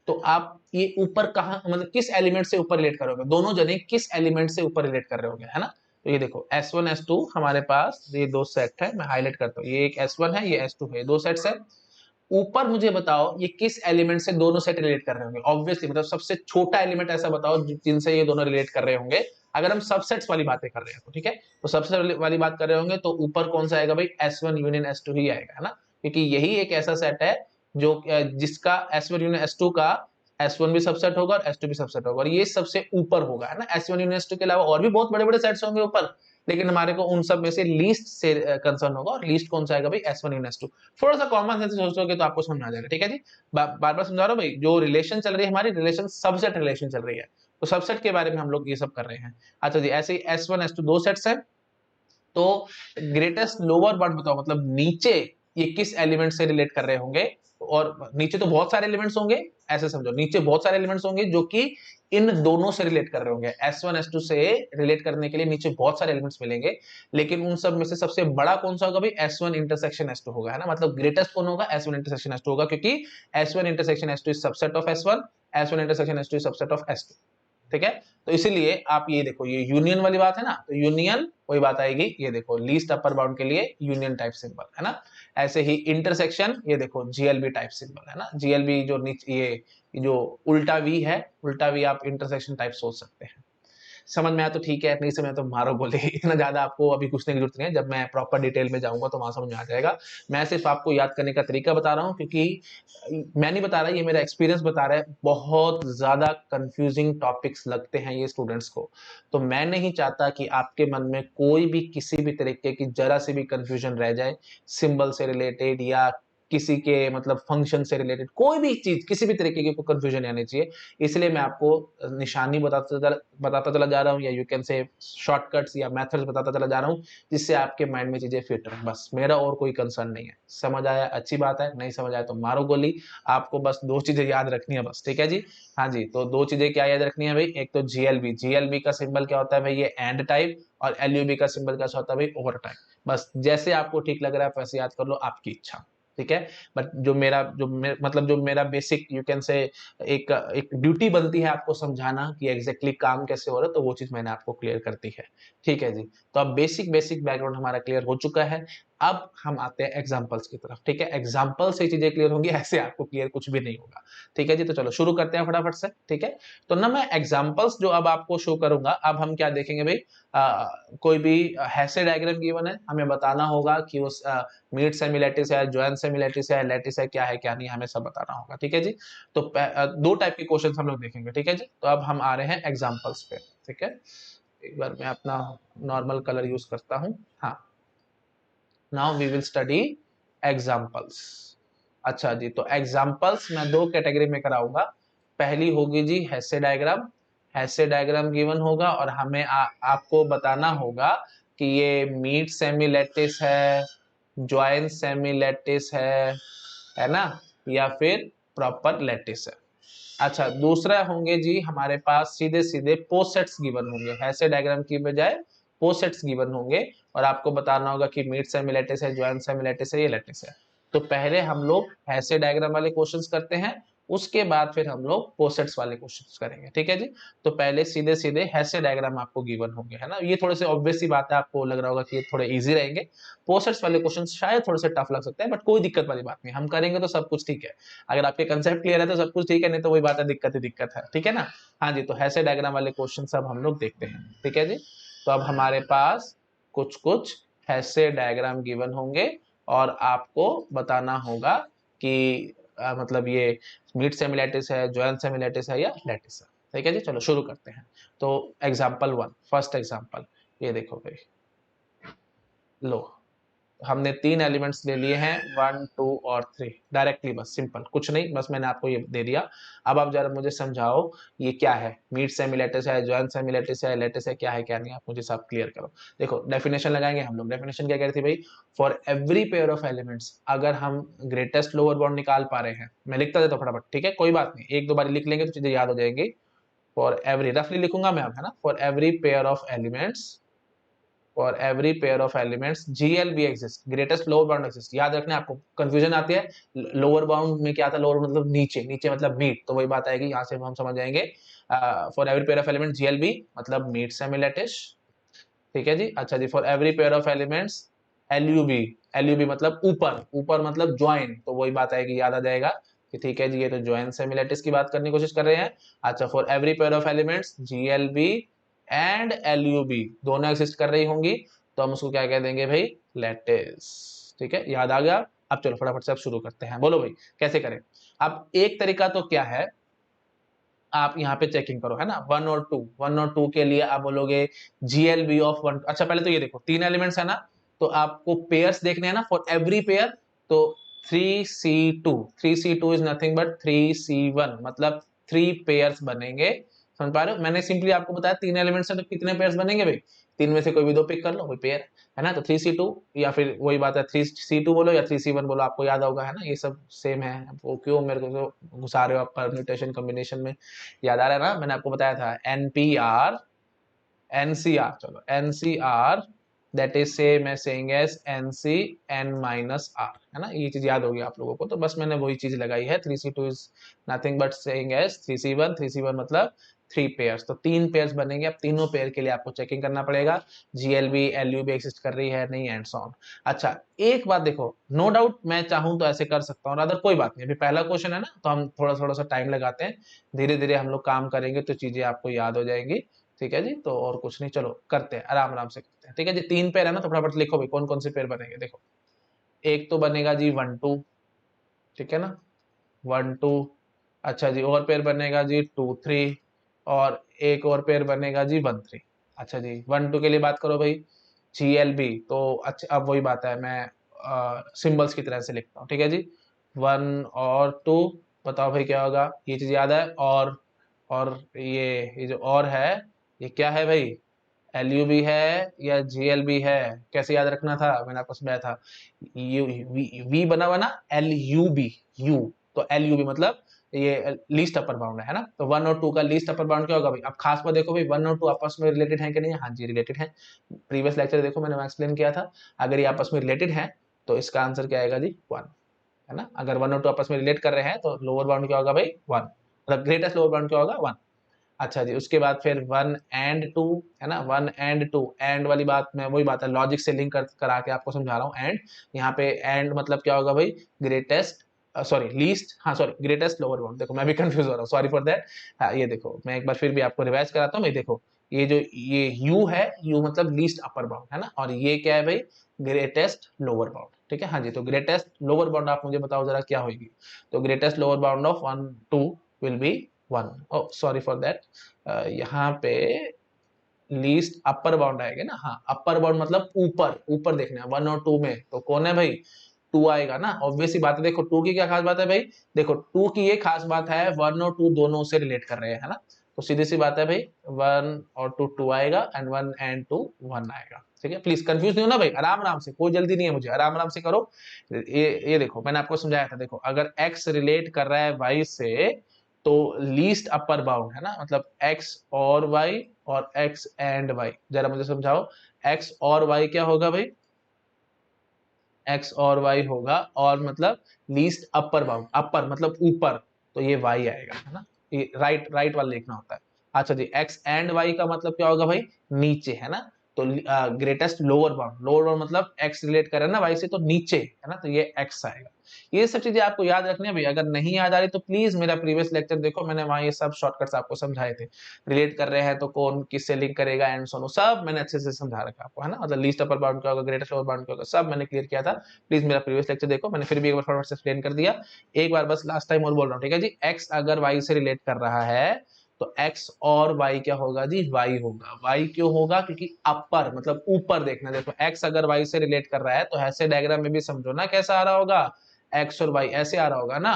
तो आप ये ऊपर कहाँ मतलब किस एलिमेंट से ऊपर रिलेट करोगे, दोनों जने किस एलिमेंट से ऊपर रिलेट कर रहे होंगे, है ना। तो ये देखो S1 S2 हमारे पास ये दो सेट है, मैं हाईलाइट करता हूँ, ये एक S1 है, ये S2 है, दो सेट्स है। ऊपर मुझे बताओ ये किस एलिमेंट से दोनों सेट रिलेट कर रहे होंगे, ऑब्वियसली मतलब सबसे छोटा एलिमेंट ऐसा बताओ जिनसे ये दोनों रिलेट कर रहे होंगे, अगर हम सबसेट्स वाली बातें कर रहे हैं तो, ठीक है। तो सबसेट वाली बात कर रहे होंगे तो ऊपर कौन सा आएगा भाई, S1 यूनियन S2 ही आएगा, है ना, क्योंकि यही एक ऐसा सेट है जो जिसका S1 यूनियन S2 का S1 भी सबसेट होगा और S2 भी सबसेट होगा, और ये सबसे ऊपर होगा, है ना। S1 यूनियन S2 के अलावा और भी बहुत बड़े बड़े सेट्स होंगे ऊपर, लेकिन हमारे को उन सब में से लीस्ट से कंसर्न होगा, और लीस्ट कौन सा आएगा भाई, S1 यूनियन S2। थोड़ा सा कॉमन सेंस सोचोगे तो आपको समझ आ जाएगा, ठीक है जी। बार बार समझा रहा हूँ भाई, जो रिलेशन चल रही है हमारी, रिलेशन सबसेट रिलेशन चल रही है, तो सबसेट के बारे में हम लोग ये सब कर रहे हैं। अच्छा जी ऐसे ही S1 S2 दो सेट्स हैं, तो ग्रेटेस्ट लोअर बाउंड बताओ, मतलब नीचे ये किस एलिमेंट से रिलेट कर रहे होंगे, और नीचे तो बहुत सारे एलिमेंट्स होंगे, ऐसे समझो नीचे बहुत सारे एलिमेंट्स होंगे जो कि इन दोनों से रिलेट कर रहे होंगे, S1 S2 से रिलेट करने के लिए नीचे बहुत सारे एलिमेंट्स मिलेंगे, लेकिन उन सब में से सबसे बड़ा कौन सा होगा भाई, S1 इंटरसेक्शन S2 होगा, है ना, मतलब ग्रेटेस्ट कौन होगा, S1 इंटरसेक्शन S2 होगा, क्योंकि S1 intersection S2 is subset of S1, S1 intersection S2 is subset of S2, ठीक है। तो इसीलिए आप ये देखो ये यूनियन वाली बात है ना, तो यूनियन वही बात आएगी, ये देखो लीस्ट अपर बाउंड के लिए यूनियन टाइप सिंबल, है ना। ऐसे ही इंटरसेक्शन ये देखो जीएलबी टाइप सिंबल, है ना, जीएलबी जो नीचे ये जो उल्टा वी है, उल्टा वी आप इंटरसेक्शन टाइप सोच सकते हैं। समझ में आया तो ठीक है, नहीं समझ में तो मारो गोली इतना ज्यादा आपको अभी पूछने की जरूरत नहीं है, जब मैं प्रॉपर डिटेल में जाऊंगा तो वहां समझ में आ जाएगा। मैं सिर्फ आपको याद करने का तरीका बता रहा हूँ, क्योंकि मैं नहीं बता रहा, ये मेरा एक्सपीरियंस बता रहा है, बहुत ज्यादा कंफ्यूजिंग टॉपिक्स लगते हैं ये स्टूडेंट्स को, तो मैं नहीं चाहता कि आपके मन में कोई भी किसी भी तरीके की जरा से भी कंफ्यूजन रह जाए, सिंबल से रिलेटेड या किसी के मतलब फंक्शन से रिलेटेड कोई भी चीज, किसी भी तरीके की कोई कंफ्यूजन आनी चाहिए, इसलिए मैं आपको निशानी बताता चला जा रहा हूँ, या यू कैन से शॉर्टकट्स या मेथड्स बताता चला जा रहा हूँ, जिससे आपके माइंड में चीजें फिट रहे, बस मेरा और कोई कंसर्न नहीं है। समझ आया अच्छी बात है, नहीं समझ आया तो मारो गोली। आपको बस दो चीजें याद रखनी है बस, ठीक है जी। हाँ जी, तो दो चीजें क्या याद रखनी है भाई, एक तो जीएलबी, जीएलबी का सिंबल क्या होता है भाई, ये एंड टाइप, और एलयूबी का सिंबल क्या होता है भाई, ओवर टाइप। बस जैसे आपको ठीक लग रहा है वैसे याद कर लो, आपकी इच्छा, ठीक है। बट मतलब जो मेरा बेसिक यू कैन से एक एक ड्यूटी बनती है आपको समझाना कि एग्जैक्टली काम कैसे हो रहा है, तो वो चीज मैंने आपको क्लियर कर दी है, ठीक है जी। तो अब बेसिक बेसिक बैकग्राउंड हमारा क्लियर हो चुका है, अब हम आते हैं एग्जांपल्स की तरफ, ठीक है। एग्जांपल से चीजें क्लियर होंगी, ऐसे आपको क्लियर कुछ भी नहीं होगा, ठीक है जी। तो चलो शुरू करते हैं फटाफट से, ठीक है। तो ना मैं एग्जांपल्स जो अब आपको शो करूंगा, अब हम क्या देखेंगे भाई, कोई भी हेसे डायग्राम गिवन है, हमें बताना होगा कि उस मीट सेमी लैटिस है, ज्वाइन सेमी लैटिस है, लैटिस है, क्या है क्या नहीं, हमें सब बताना होगा, ठीक है जी। तो दो टाइप के क्वेश्चंस हम लोग देखेंगे, ठीक है जी। तो अब हम आ रहे हैं एग्जांपल्स पे, ठीक है। एक बार मैं अपना नॉर्मल कलर यूज करता हूं, हाँ। Now we will study examples. अच्छा जी, तो एग्जांपल्स मैं दो कैटेगरी में कराऊंगा। पहली होगी जी Hasse diagram, Hasse diagram given होगा और हमें आपको बताना होगा कि ये मीट सेमी लैटिस है, ज्वाइन सेमी लैटिस है ना, या फिर प्रॉपर लैटिस है। अच्छा दूसरा होंगे जी हमारे पास सीधे सीधे पोसेट्स गिवन होंगे, ऐसे डायग्राम की बजाय पोसेट्स गिवन होंगे और आपको बताना होगा कि मीट सेमी लैटिस है, ज्वाइंट सेमी लैटिस है, ये लैटिस है। तो पहले हम लोग ऐसे डायग्राम वाले क्वेश्चंस करते हैं, उसके बाद फिर हम लोग पोसेट्स वाले क्वेश्चंस करेंगे, ठीक है जी। तो पहले सीधे सीधे ऐसे डायग्राम आपको गिवन होंगे, है ना। ये थोड़े से ऑब्वियस सी बात है, आपको लग रहा होगा कि ये थोड़े इजी रहेंगे। पोसेट्स वाले क्वेश्चन शायद थोड़े से टफ लग सकते हैं, बट कोई दिक्कत वाली बात नहीं, हम करेंगे तो सब कुछ ठीक है। अगर आपके कंसेप्ट क्लियर है तो सब कुछ ठीक है, नहीं तो वही बात है, दिक्कत ही दिक्कत है, ठीक है ना। हाँ जी, तो ऐसे डायग्राम वाले क्वेश्चन सब हम लोग देखते हैं, ठीक है जी। तो अब हमारे पास कुछ कुछ ऐसे डायग्राम गिवन होंगे और आपको बताना होगा कि मतलब ये मिड सेमी लैटिस है, ज्वाइंट सेमी लैटिस है या लैटिस है, ठीक है जी। चलो शुरू करते हैं। तो एग्जांपल 1, फर्स्ट एग्जांपल, ये देखो भाई, लो हमने 3 एलिमेंट्स ले लिए हैं, 1 2 और 3 डायरेक्टली, बस सिंपल, कुछ नहीं, बस मैंने आपको ये दे दिया। अब आप जरा मुझे समझाओ ये क्या है, मीट सेमी लैटिस है, ज्वाइंट सेमी लैटिस है, लैटिस है, क्या है क्या नहीं, आप मुझे सब क्लियर करो। देखो डेफिनेशन लगाएंगे हम लोग। डेफिनेशन क्या कह रही थी भाई, for every pair of elements, अगर हम ग्रेटेस्ट लोअर बाउंड निकाल पा रहे हैं, मैं लिखता देता हूं फटाफट, ठीक है, कोई बात नहीं, एक दो बार लिख लेंगे तो चीजें याद हो जाएंगी। फॉर एवरी, रफली लिखूंगा मैं अब, है ना, for every pair of elements, for every pair of elements GLB exists, greatest lower bound exists। याद रखना, आपको कंफ्यूजन आती है लोअर बाउंड में क्या था, लोअर मतलब नीचे, नीचे मतलब मीट, तो वही बात आएगी, यहाँ से हम समझ जाएंगे। For every pair of element GLB मतलब मीट सेमी लैटिस, ठीक है जी। अच्छा जी, for every pair of elements LUB, LUB मतलब ऊपर, ऊपर मतलब ज्वाइन, तो वही बात आएगी, याद आ जाएगा कि ठीक है जी, ये तो ज्वाइन सेमी लैटिस की बात करने की कोशिश कर रहे हैं। अच्छा, for every pair of elements GLB and LUB दोनों एग्जिस्ट कर रही होंगी, तो हम उसको क्या कह देंगे भाई, लैटिस, ठीक है, याद आ गया। अब चलो फटाफट से अब शुरू करते हैं, बोलो भाई कैसे करें। अब एक तरीका तो क्या है, आप यहाँ पे चेकिंग करो, है ना, 1 और 2, 1 और 2 के लिए आप बोलोगे GLB ऑफ 1। अच्छा पहले तो ये देखो, 3 एलिमेंट्स है ना, तो आपको पेयर्स देखने हैं ना, फॉर एवरी पेयर, तो 3C2, 3C2 is nothing but 3C1, मतलब 3 पेयर्स बनेंगे, समझ पा रहे हो। मैंने सिंपली आपको बताया 3 एलिमेंट्स है तो कितने पेयर्स बनेंगे भाई, 3 में से कोई भी 2 पिक कर लो, वही पेयर है ना। तो 3C2 या फिर वही बात है 3C2 बोलो या 3C1 बोलो, आपको याद होगा, है ना, ये सब सेम है। वो क्यों मेरे को घुसा रहे हो आप परम्यूटेशन कॉम्बिनेशन में, याद आ रहा है ना, मैंने आपको बताया था NPR NCR, चलो NCR that is same as saying as NC n minus R, है ना, ये चीज याद होगी आप लोगों को, तो बस मैंने वही चीज लगाई है। 3C2 is nothing but saying as 3C1, 3C1 मतलब 3 पेयर्स, तो 3 पेयर्स बनेंगे। अब तीनों पेयर के लिए आपको चेकिंग करना पड़ेगा, GLB LUB एग्जिस्ट कर रही है नहीं, एंड सो ऑन। अच्छा एक बात देखो, नो डाउट मैं चाहूं तो ऐसे कर सकता हूँ, अदर कोई बात नहीं, अभी पहला क्वेश्चन है ना, तो हम थोड़ा थोड़ा सा टाइम लगाते हैं, धीरे धीरे हम लोग काम करेंगे तो चीजें आपको याद हो जाएंगी, ठीक है जी। तो और कुछ नहीं, चलो करते हैं, आराम आराम से करते हैं, ठीक है जी। 3 पेयर है ना, तो फटाफट लिखो भाई कौन कौन से पेयर बनेंगे। देखो एक तो बनेगा जी 1 2, ठीक है ना, 1 2। अच्छा जी, और पेयर बनेगा जी 2 3, और एक और पेयर बनेगा जी 1 3। अच्छा जी 1 2 के लिए बात करो भाई, GLB, तो अच्छा अब वही बात है, मैं सिंबल्स की तरह से लिखता हूँ, ठीक है जी। 1 और 2, बताओ भाई क्या होगा, ये चीज याद है। और ये जो और है, ये क्या है भाई, LUB है या GLB है, कैसे याद रखना था, मैंने आपको समझाया था, यू वी बना हुआ ना, LUB, यू, तो LUB मतलब ये लीस्ट अपर बाउंड है ना। तो 1 और 2 का लीस्ट अपर बाउंड क्या होगा भाई, अब खास बात देखो भाई, 1 और 2 आपस में रिलेटेड है कि नहीं, हाँ जी रिलेटेड है। प्रीवियस लेक्चर देखो मैंने एक्सप्लेन किया था, अगर ये आपस में रिलेटेड है तो इसका आंसर क्या आएगा जी 1, है ना। अगर 1 और 2 आपस में रिलेट कर रहे हैं तो लोअर बाउंड क्या होगा भाई 1, मतलब ग्रेटेस्ट लोअर बाउंड क्या होगा 1। अच्छा जी, उसके बाद फिर 1 एंड 2, है ना, 1 एंड 2, एंड वाली बात मैं वही बात है लॉजिक से लिंक करा के आपको समझा रहा हूँ। एंड यहाँ पे एंड मतलब क्या होगा भाई, ग्रेटेस्ट, सॉरी लीस्ट, हाँ सॉरी ग्रेटेस्ट लोअर बाउंड, देखो मैं भी कंफ्यूज हो रहा हूँ, सॉरी फॉर दैट। हाँ ये देखो मैं एक बार फिर भी आपको रिवाइज कराता हूँ, ये देखो ये जो ये यू है, यू मतलब लीस्ट अपर बाउंड, है ना, और ये क्या है भाई, ग्रेटेस्ट लोअर बाउंड, ठीक है। हाँ जी, तो ग्रेटेस्ट लोअर बाउंड आप मुझे बताओ जरा क्या होगी, तो greatest lower bound of 1 2 will B 1, oh sorry for that, यहाँ पे लीस्ट अपर बाउंड आएगा ना, हाँ अपर बाउंड मतलब ऊपर, ऊपर देखना है 1 और 2 में, तो कौन है भाई 2 आएगा ना, ऑब्वियस सी बात है। देखो 2 की क्या खास बात है भाई, देखो 2 की ये खास बात है 1 और 2 दोनों से रिलेट कर रहे हैं, है ना, तो सीधी सी बात है भाई 1 और 2 2 आएगा, एंड 1 एंड 2 1 आएगा, ठीक है। प्लीज कंफ्यूज नहीं होना भाई, आराम आराम से, कोई जल्दी नहीं है मुझे, आराम आराम से करो। ये देखो मैंने आपको समझाया था, देखो अगर x रिलेट कर रहा है y से, तो लीस्ट अपर बाउंड है ना, मतलब x और y और x एंड y, जरा मुझे समझाओ, x और y क्या होगा भाई, x और y होगा, और मतलब लीस्ट अपर बाउंड, अपर मतलब ऊपर, तो ये y आएगा है ना, ये राइट राइट वाला लिखना होता है। अच्छा जी, x एंड y का मतलब क्या होगा भाई, नीचे है ना, तो greatest lower bound, lower bound मतलब x रिलेट कर रहा है ना y से, तो नीचे है ना, तो ये x आएगा। ये सब चीजें आपको याद रखनी है भाई, अगर नहीं याद आ रही तो प्लीज मेरा प्रीवियस लेक्चर देखो, मैंने वहां ये सब शॉर्टकट्स आपको समझाए थे। रिलेट कर रहे हैं तो कौन किससे लिंक करेगा एंड सो, सब मैंने अच्छे से समझा रखा है आपको, है ना, मतलब लीस्ट अपर बाउंड क्या होगा, ग्रेटेस्ट लोअर बाउंड क्या होगा, सब मैंने क्लियर किया था। प्लीज मेरा प्रीवियस लेक्चर देखो, मैंने फिर भी एक बार फटाफट से एक्सप्लेन कर दिया। एक बार बस लास्ट टाइम और बोल रहा हूँ, ठीक है जी, x अगर y से रिलेट कर रहा है तो x और y क्या होगा जी, y होगा। y क्यों होगा, क्योंकि अपर मतलब ऊपर देखना, देखो x अगर y से रिलेट कर रहा है तो ऐसे डायग्राम में भी समझो ना कैसा आ रहा होगा, x और y ऐसे आ रहा होगा ना,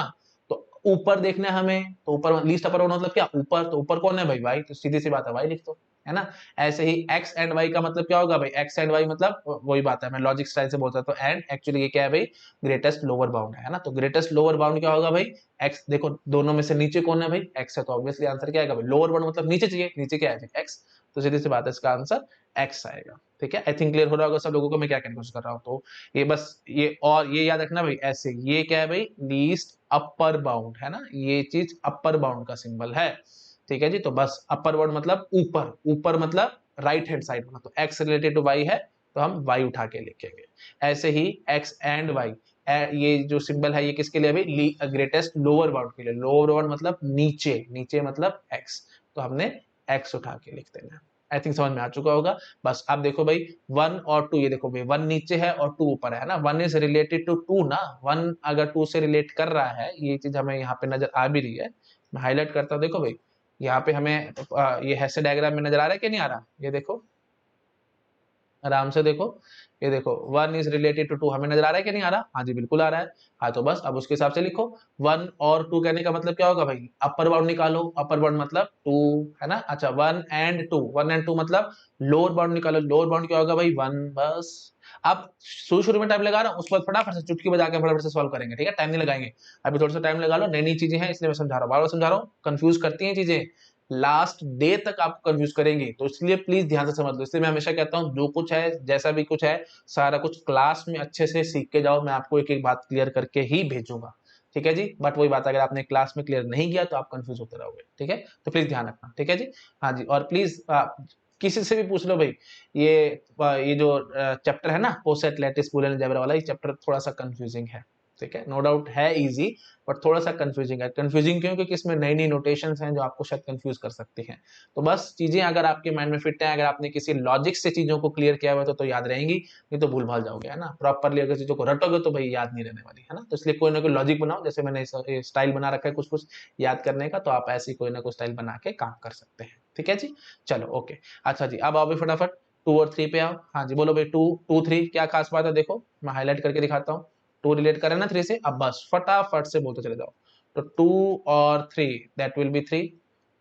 तो ऊपर देखना है हमें, तो ऊपर लीस्ट अपर मतलब क्या, ऊपर, तो ऊपर कौन है भाई, y, तो सीधी सी बात है y लिख दो, है ना। ऐसे ही x एंड y का मतलब क्या होगा भाई, x एंड y मतलब वही बात है, मैं लॉजिक स्टाइल से बोलता, तो एंड एक्चुअली ये क्या है भाई, ग्रेटेस्ट लोअर बाउंड है ना, तो ग्रेटेस्ट लोअर बाउंड क्या होगा भाई, x, देखो दोनों में से नीचे कौन है भाई, x है, तो ऑब्वियसली आंसर क्या आएगा भाई, लोअर बाउंड मतलब नीचे चाहिए, नीचे क्या है x, तो सीधी सी बात है, इसका आंसर x आएगा। ठीक है, आई थिंक क्लियर हो रहा होगा सब लोगों को मैं क्या कहने की कोशिश कर रहा हूँ, तो ये बस ये, और ये याद रखना भाई, ऐसे ये क्या है भाई, लीस्ट अपर बाउंड है ना, ये चीज अपर बाउंड का सिंबल है। ठीक है जी, तो बस अपर बाउंड मतलब ऊपर, ऊपर मतलब राइट हैंड साइड में, तो x रिलेटेड टू y है तो हम y उठा के लिखेंगे। ऐसे ही x एंड y, ये जो सिंबल है ये किसके लिए भाई, ग्रेटेस्ट लोअर बाउंड के लिए, लोअर बाउंड मतलब नीचे, नीचे मतलब x, तो हमने x उठा के लिख देना। आई थिंक समझ में आ चुका होगा। बस अब देखो भाई, 1 और 2, ये देखो भाई 1 नीचे है और 2 ऊपर है ना, 1 इज रिलेटेड टू 2 ना, 1 अगर 2 से रिलेट कर रहा है, ये चीज हमें यहाँ पे नजर आ भी रही है, मैं हाईलाइट करता हूँ, देखो भाई यहाँ पे हमें ये हैसे डायग्राम में नजर आ रहा है कि नहीं आ रहा, ये देखो आराम से देखो, ये देखो 1 इज रिलेटेड टू 2, हमें नजर आ रहा है कि नहीं आ रहा, हाँ जी बिल्कुल आ रहा है। हाँ तो बस अब उसके हिसाब से लिखो, 1 और 2 कहने का मतलब क्या होगा भाई, अपर बाउंड निकालो, अपर बाउंड मतलब 2 है ना। अच्छा 1 एंड 2, 1 एंड 2 मतलब लोअर बाउंड निकालो, लोअर बाउंड क्या होगा भाई 1, बस। अब शुरू शुरू में टाइम लगा रहा हूँ, उसके बाद फटाफट से चुटकी बजा के फटाफट से सॉल्व करेंगे, ठीक है, टाइम नहीं लगाएंगे। अभी थोड़ा सा टाइम लगा लो, नई नई चीजें हैं इसलिए मैं समझा रहा हूँ, बार बार समझा रहा हूँ, कंफ्यूज करती हैं चीजें, लास्ट डे तक आपको कंफ्यूज करेंगे, तो इसलिए प्लीज ध्यान से समझ लो। इसलिए मैं हमेशा कहता हूँ जो कुछ है, जैसा भी कुछ है, सारा कुछ क्लास में अच्छे से सीख के जाओ, मैं आपको एक एक बात क्लियर करके ही भेजूंगा, ठीक है जी। बट वही बात, अगर आपने क्लास में क्लियर नहीं किया तो आप कंफ्यूज होते रहोगे, ठीक है, तो प्लीज ध्यान रखना, ठीक है जी। हाँ जी, और प्लीज किसी से भी पूछ लो भाई, ये जो चैप्टर है ना, पोसेट लैटिस बूलियन अलजेब्रा वाला, ये चैप्टर थोड़ा सा कंफ्यूजिंग है, ठीक है, नो डाउट है इजी, बट थोड़ा सा कंफ्यूजिंग है। कंफ्यूजिंग क्यों, क्योंकि इसमें नई नई नोटेशंस हैं जो आपको शायद कंफ्यूज कर सकती हैं। तो बस चीजें अगर आपके माइंड में फिट है, अगर आपने किसी लॉजिक से चीजों को क्लियर किया हुआ तो याद रहेंगी, नहीं तो भूल भाल जाओगे, है ना। प्रॉपरली अगर चीजों को रटोगे तो भाई याद नहीं रहने वाली, है ना। तो इसलिए कोई ना कोई लॉजिक बनाओ, जैसे मैंने स्टाइल बना रखा है कुछ कुछ याद करने का, तो आप ऐसी कोई ना कोई स्टाइल बना के काम कर सकते हैं, ठीक है जी। चलो ओके, अच्छा जी, अब आओ भी फटाफट 2 और 3 पे आओ। हाँ जी बोलो भाई, 2 2 3 क्या खास बात है, देखो मैं हाईलाइट करके दिखाता हूँ। 2 रिलेट करे ना 3 से, अब बस फटाफट से बोलते चले जाओ। तो 2 और 3 that will B 3,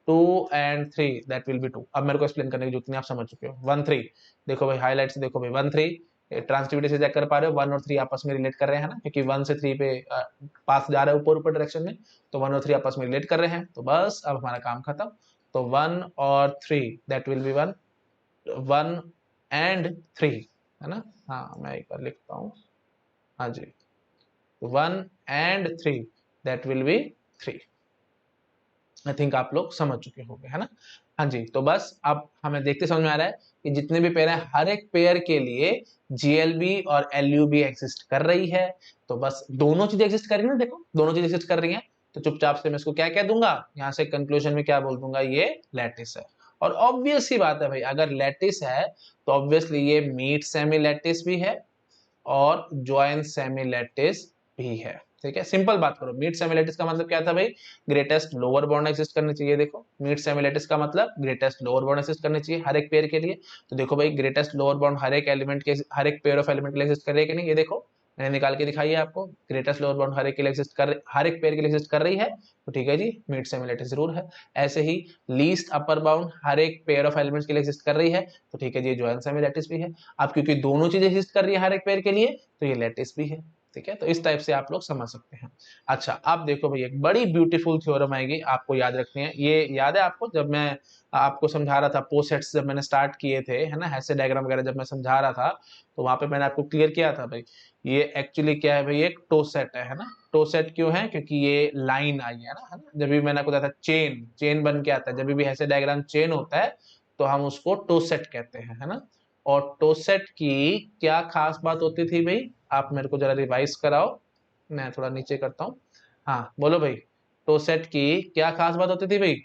2 and 3 that will B 2। अब मेरे को एक्सप्लेन करने की जरूरत नहीं, आप समझ चुके हो। 1 3 देखो भाई, हाईलाइट से देखो भाई, 1 3 ट्रांसटिविटी से चेक कर पा रहे हो, 1 और 3 आपस में रिलेट कर रहे हैं ना, क्योंकि 1 से 3 पे पास जा रहा है ऊपर ऊपर डायरेक्शन में, तो 1 और 3 आपस में रिलेट कर रहे हैं, तो बस अब हमारा काम खत्म। तो 1 और 3 दैट विल बी 1, 1 एंड 3, है ना। हाँ मैं एक बार लिखता हूँ, हाँ जी, 1 and 3 that will B 3। I think आप लोग समझ चुके होंगे, है ना। हाँ जी, तो बस अब हमें देखते समझ में आ रहा है कि जितने भी पेयर हैं, हर एक पेयर के लिए जीएलबी और एलयूबी एग्जिस्ट कर रही है। तो बस दोनों चीजें एग्जिस्ट कर रही है ना, देखो दोनों चीजें एग्जिस्ट कर रही हैं, तो चुपचाप से मैं इसको क्या कह दूंगा, यहाँ से कंक्लूजन में क्या बोल दूंगा, ये लैटिस है। और ऑब्वियस सी बात है भाई, अगर लैटिस है तो ऑब्वियसली ये मीट सेमी लैटिस भी है और ज्वाइन सेमी लैटिस भी है। ठीक है, सिंपल बात करो, मीट सेमिलेटिस का मतलब क्या था भाई, ग्रेटेस्ट लोअर बाउंड एग्जिस्ट करनी चाहिए। देखो मीट सेमिलेटिस का मतलब ग्रेटेस्ट लोअर बाउंड एग्जिस्ट करनी चाहिए हर एक पेयर के लिए। तो देखो भाई, ग्रेटेस्ट लोअर बाउंड हर एक एलिमेंट के, हर एक पेयर ऑफ एलिमेंट के लिए एग्जिस्ट कर रही है कि नहीं, ये देखो मैंने निकाल के दिखाई है आपको, ग्रेटेस्ट लोअर बाउंड हर एक के लिए एग्जिस्ट कर, हर एक पेयर के लिए एग्जिस्ट कर रही है, तो ठीक है जी, मीट सेमिलेटिस जरूर है। ऐसे ही लीस्ट अपर बाउंड हर एक पेयर ऑफ एलिमेंट्स के लिए एग्जिस्ट कर रही है, तो ठीक है जी, ज्वाइन सेमिलेटिस भी है। अब क्योंकि दोनों चीजें एग्जिस्ट कर रही है हर एक पेयर के लिए, तो ये लैटिस भी है। ठीक है, तो इस टाइप से आप लोग समझ सकते हैं। अच्छा, अब देखो भाई एक बड़ी ब्यूटीफुल थ्योरम आएगी, आपको याद रखनी है। ये याद है आपको, जब मैं आपको समझा रहा था पोसेट्स, जब मैंने स्टार्ट किए थे, है ना, हेसे डायग्राम वगैरह जब मैं समझा रहा था, तो वहां पे मैंने आपको क्लियर किया था भाई, ये एक्चुअली क्या है भाई, एक टोसेट है ना। टोसेट क्यों है? क्योंकि ये लाइन आई है ना। जब भी मैंने आपको बताया था चेन, चेन बन के आता है, जब भी हेसे डायग्राम चेन होता है तो हम उसको टोसेट कहते हैं, है ना। और टोसेट की क्या खास बात होती थी भाई, आप मेरे को जरा रिवाइज कराओ, मैं थोड़ा नीचे करता हूँ। हाँ बोलो भाई, टोसेट की क्या खास बात होती थी भाई?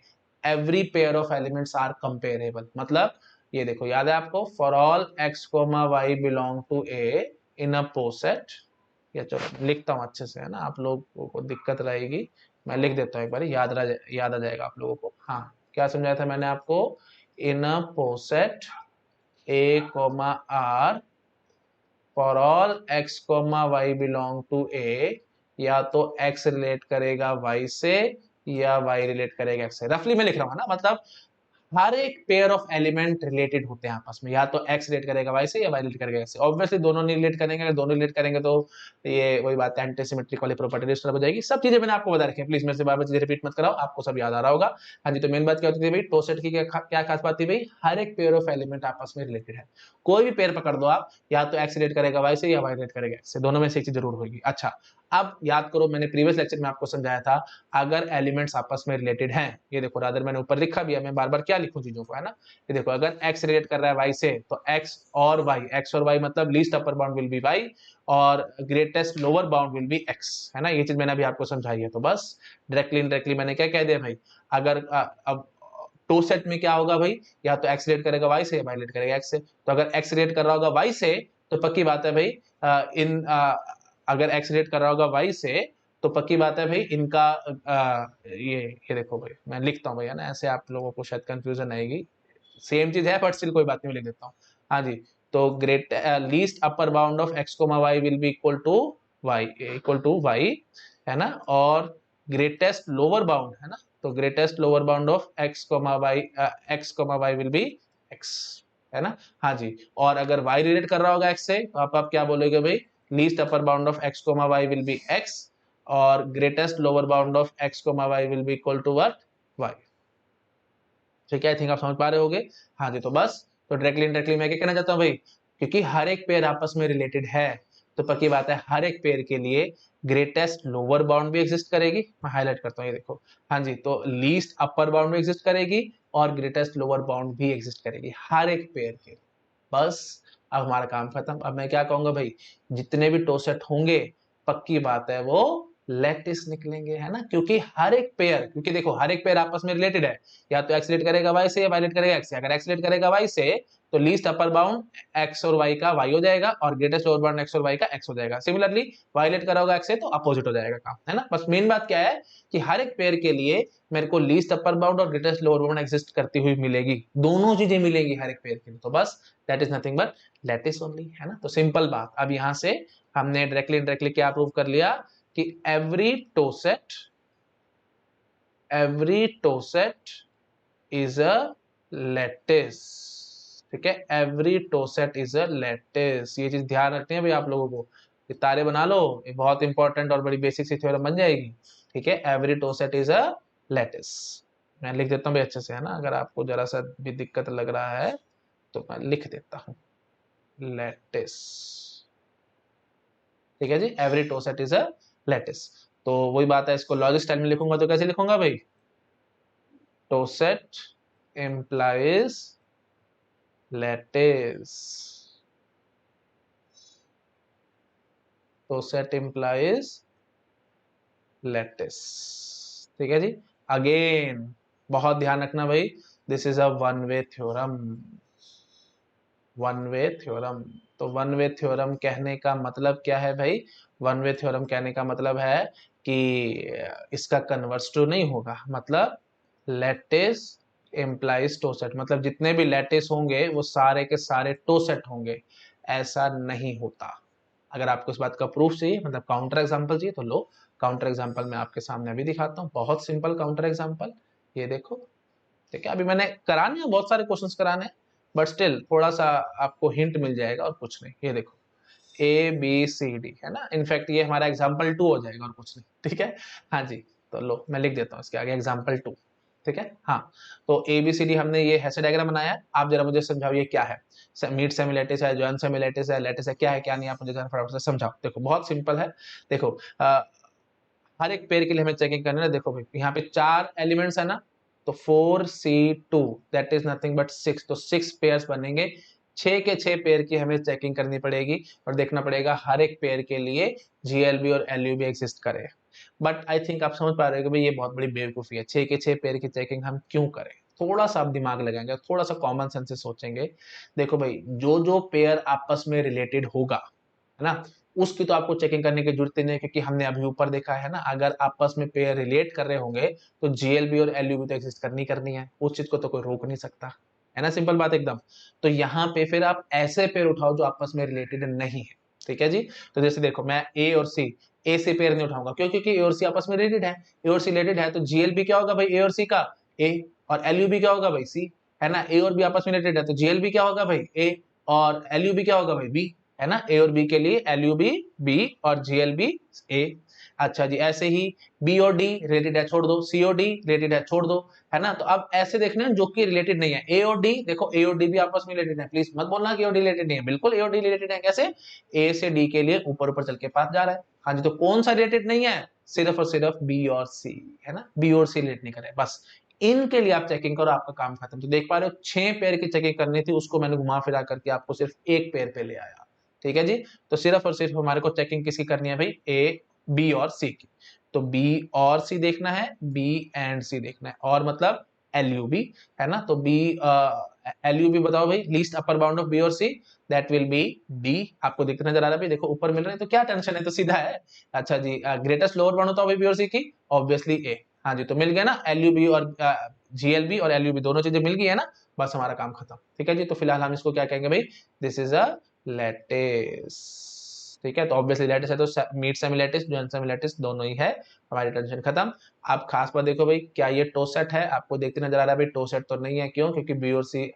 Every pair of elements are comparable. मतलब ये देखो, याद है आपको, for all x comma y belong to A in a poset, या चलो लिखता हूँ अच्छे से, है ना, आप लोगों को दिक्कत रहेगी, मैं लिख देता हूँ एक बार, याद आ जाएगा आप लोगों को। हाँ, क्या समझाया था मैंने आपको? In a poset a comma r for all x comma y belong to a, या तो x रिलेट करेगा y से या y रिलेट करेगा x से। रफली मैं लिख रहा हूँ ना, मतलब हर एक पेयर ऑफ एलिमेंट रिलेटेड होते हैं आपस में, या तो x रिलेट करेगा y से या y रिलेट करेगा x से। ऑब्वियसली दोनों नहीं रिलेट करेंगे, अगर दोनों रिलेट करेंगे तो ये वही बात है, एंटीसिमेट्रिक वाली प्रॉपर्टी डिस्टर्ब हो जाएगी। सब चीजें मैंने आपको बता रखी है, प्लीज मेरे से बार बार चीजें रिपीट मत कराओ, आपको सब याद आ रहा होगा। हाँ जी, तो मेन बात क्या होती थी भाई, टोसेट की क्या खास बात थी भाई? हर एक पेयर ऑफ एलिमेंट आपस में रिलेटेड है। कोई भी पेयर पकड़ दो आप, या तो x रिलेट करेगा y से या y रिलेट करेगा x से, दोनों में से एक चीज जरूर होगी। अच्छा, अब याद करो, मैंने प्रीवियस लेक्चर में आपको समझाया था, अगर एलिमेंट्स आपस में रिलेटेड हैं, ये देखो रादर मैंने ऊपर लिखा भी है, मैं बार बार क्या लिखूं चीजों को, है ना। ये देखो, अगर x रिलेट कर रहा है y से, तो x और y मतलब least upper bound will be y और greatest lower bound will be x, है ना। ये चीज मैंने अभी आपको समझाई है, तो बस डायरेक्टली इनडायरेक्टली मैंने क्या कह दिया भाई, अगर अब टू सेट में क्या होगा भाई, या तो x रिलेट करेगा y से या y रिलेट करेगा x से। तो अगर x रिलेट कर रहा होगा y से, तो पक्की बात है भाई, अगर x रिलेट कर रहा होगा y से, तो पक्की बात है भाई इनका ये देखो भाई, मैं लिखता हूँ भाई, है ना, ऐसे आप लोगों को शायद कंफ्यूजन आएगी, सेम चीज है बट स्टिल कोई बात नहीं, मैं लिख देता हूँ। हाँ जी, तो great least upper bound of x comma y will be equal to y, है ना, और ग्रेटेस्ट लोअर बाउंड, है ना, तो greatest lower bound of x comma y will be x, है ना। हाँ जी, और अगर y रिलेट कर रहा होगा x से, तो आप क्या बोलोगे भाई, least upper bound of x comma y will be x और greatest lower bound of x comma y will be equal to what, y। ठीक है, आई थिंक आप समझ पा रहे होगे। हाँ जी, तो बस, तो डायरेक्टली इनडायरेक्टली मैं क्या कहना चाहता हूँ भाई, क्योंकि हर एक पेयर आपस में रिलेटेड है, तो पक्की बात है हर एक पेयर के लिए ग्रेटेस्ट लोअर बाउंड भी एग्जिस्ट करेगी। मैं हाईलाइट करता हूँ, ये देखो, हाँ जी, तो लीस्ट अपर बाउंड भी एग्जिस्ट करेगी और ग्रेटेस्ट लोअर बाउंड भी एग्जिस्ट करेगी हर एक पेयर के लिए। बस, अब हमारा काम खत्म। अब मैं क्या कहूंगा भाई, जितने भी टोसेट होंगे, पक्की बात है वो लैटिस निकलेंगे, है ना, क्योंकि हर एक पेयर, क्योंकि देखो हर एक पेयर आपस में रिलेटेड है, या तो एक्स रिलेट करेगा वाई से या वाई रिलेट करेगा एक्स से। अगर एक्स रिलेट करेगा वाई से, तो लीस्ट अपर बाउंड एक्स और वाई का वाई हो जाएगा और ग्रेटेस्ट लोअर बाउंड एक्स और वाई का एक्स हो जाएगा। सिमिलरली वाई रिलेट करा होगा एक्स से, तो अपोजिट हो जाएगा काम, है ना। बस मेन बात क्या है कि हर एक पेयर के लिए मेरे को लीस्ट अपर बाउंड और ग्रेटेस्ट लोअर बाउंड एग्जिस्ट करती हुई मिलेगी, दोनों चीजें मिलेंगी हर एक पेयर के लिए, तो बस that is nothing but lattice only, है ना। तो सिंपल बात, अब यहां से हमने डायरेक्टली क्या प्रूव कर लिया कि एवरी टोसेट इज अ लैटिस। ठीक है, एवरी टोसेट इज अ लैटिस, ये चीज ध्यान रखनी है भाई आप लोगों को, ये तारे बना लो, ये बहुत इंपॉर्टेंट और बड़ी बेसिक सी थ्योरम बन जाएगी। ठीक है, एवरी टोसेट इज अ लैटिस। मैं लिख देता हूँ भाई अच्छे से, है ना, अगर आपको जरा सा भी दिक्कत लग रहा है तो मैं लिख देता हूँ, लैटिस। ठीक है जी, एवरी टोसेट इज अ लैटिस। तो वही बात है, इसको लॉजिक स्टाइल में लिखूंगा तो कैसे लिखूंगा भाई, टोसेट implies lattice, टोसेट implies lattice। ठीक है जी, अगेन बहुत ध्यान रखना भाई, this is a one way theorem, one way theorem. तो वन वे थ्योरम कहने का मतलब क्या है भाई, वन वे थ्योरम कहने का मतलब है कि इसका कन्वर्स ट्रू नहीं होगा, मतलब लैटिस इम्प्लाइज टोसेट, मतलब जितने भी लैटिस होंगे वो सारे के सारे टोसेट होंगे, ऐसा नहीं होता। अगर आपको इस बात का प्रूफ चाहिए, मतलब काउंटर एग्जांपल चाहिए, तो लो, काउंटर एग्जांपल मैं आपके सामने अभी दिखाता हूँ, बहुत सिंपल काउंटर एग्जांपल, ये देखो। ठीक है, अभी मैंने कराने बहुत सारे क्वेश्चंस कराने, बट स्टिल थोड़ा सा आपको हिंट मिल जाएगा और कुछ नहीं। ये देखो, ए बी सी डी, है ना। इनफैक्ट ये हमारा एग्जाम्पल 2 हो जाएगा और कुछ नहीं, ठीक है। हाँ जी, तो लो मैं लिख देता हूँ इसके आगे एग्जाम्पल 2, ठीक है। हाँ, तो ए बी सी डी हमने ये ऐसे डायग्राम बनाया है। आप जरा मुझे समझाओ ये क्या है। मीट सेमी लैटिस है, जॉइंट सेमी लैटिस है, लैटिस है, क्या है क्या नहीं, आप मुझे जरा फटाफट से समझाओ। देखो बहुत सिंपल है। देखो हर एक पेयर के लिए हमें चेकिंग करना है। देखो भाई यहाँ पे 4 एलिमेंट्स है ना, तो 4C2 that is nothing but 6, तो 6 पेयर्स बनेंगे। 6 के 6 पेयर की हमें चेकिंग करनी पड़ेगी और देखना पड़ेगा हर एक पेयर के लिए जीएलबी और एलयूबी एग्जिस्ट करे। बट आई थिंक आप समझ पा रहे हो कि भाई ये बहुत बड़ी बेवकूफी है। 6 के 6 पेयर की चेकिंग हम क्यों करें। थोड़ा सा आप दिमाग लगाएंगे, थोड़ा सा कॉमन सेंस से सोचेंगे। देखो भाई जो जो पेयर आपस में रिलेटेड होगा, है ना, उसकी तो आपको चेकिंग करने की जरूरत नहीं है, क्योंकि हमने अभी ऊपर देखा है ना, अगर आपस में पेयर रिलेट कर रहे होंगे तो जीएलबी और एलयूबी तो एग्जिस्ट करनी है। उस चीज को तो कोई रोक नहीं सकता, है ना, सिंपल बात एकदम। तो यहाँ पे फिर आप ऐसे पेयर उठाओ जो आपस में रिलेटेड नहीं है, ठीक है जी। तो जैसे देखो मैं ए और सी, ए से पेयर नहीं उठाऊंगा, क्यों, क्योंकि ए और सी आपस में रिलेटेड है। ए और सी रिलेटेड है तो जीएलबी क्या होगा भाई, ए और सी का ए, और एलयूबी क्या होगा भाई सी, है ना। ए और बी आपस में रिलेटेड है तो जीएलबी क्या होगा भाई ए, और एलयूबी क्या होगा भाई बी, है ना। ए और बी के लिए एलयूबी बी और जीएलबी ए। अच्छा जी, ऐसे ही बी और डी रिलेटेड है, छोड़ दो। सी और डी रिलेटेड है, छोड़ दो, है ना। तो अब ऐसे देखना है जो कि रिलेटेड नहीं है। ए और डी, देखो ए और डी भी आपस में रिलेटेड है, प्लीज मत बोलना कि ए और डी रिलेटेड नहीं है, बिल्कुल ए और डी रिलेटेड है। कैसे, ए से डी के लिए ऊपर ऊपर चल के पास जा रहा है। हाँ जी, तो कौन सा रिलेटेड नहीं है, सिर्फ और सिर्फ बी और सी, है ना। बी और सी रिलेट नहीं करे, बस इनके लिए आप चेकिंग करो, आपका काम खत्म। तो देख पा रहे हो 6 पेयर की चेकिंग करनी थी, उसको मैंने घुमा फिरा करके आपको सिर्फ एक पेयर पे ले आया, ठीक है जी। तो सिर्फ और सिर्फ हमारे को चेकिंग किसकी करनी है भाई, ए बी और सी की। तो बी और सी देखना है, बी एंड सी देखना है, और मतलब एलयूबी, है ना। तो बी एलयूबी बताओ भाई, least upper bound of B और C, that will be B. आपको दिख नजर आ रहा है भाई, देखो ऊपर मिल रहा है तो क्या टेंशन है, तो सीधा है। अच्छा जी, ग्रेटेस्ट लोअर बाउंड होता है बी और सी की, ऑब्वियसली ए। हाँ जी, तो मिल गया ना, एलयूबी और जीएलबी और एलयूबी दोनों चीजें मिल गई है ना, बस हमारा काम खत्म, ठीक है जी। तो फिलहाल हम इसको क्या कहेंगे भाई, दिस इज अ लैटिस, ठीक है। तो ऑब्वियसली लैटिस है तो meet semi lattice, joint semi lattice दोनों ही है, हमारी टेंशन खत्म। आप खास बात देखो भाई, क्या ये टोसेट है, आपको देखते नजर आ रहा है भाई, टोसेट तो नहीं है, क्यों, क्योंकि बी और सी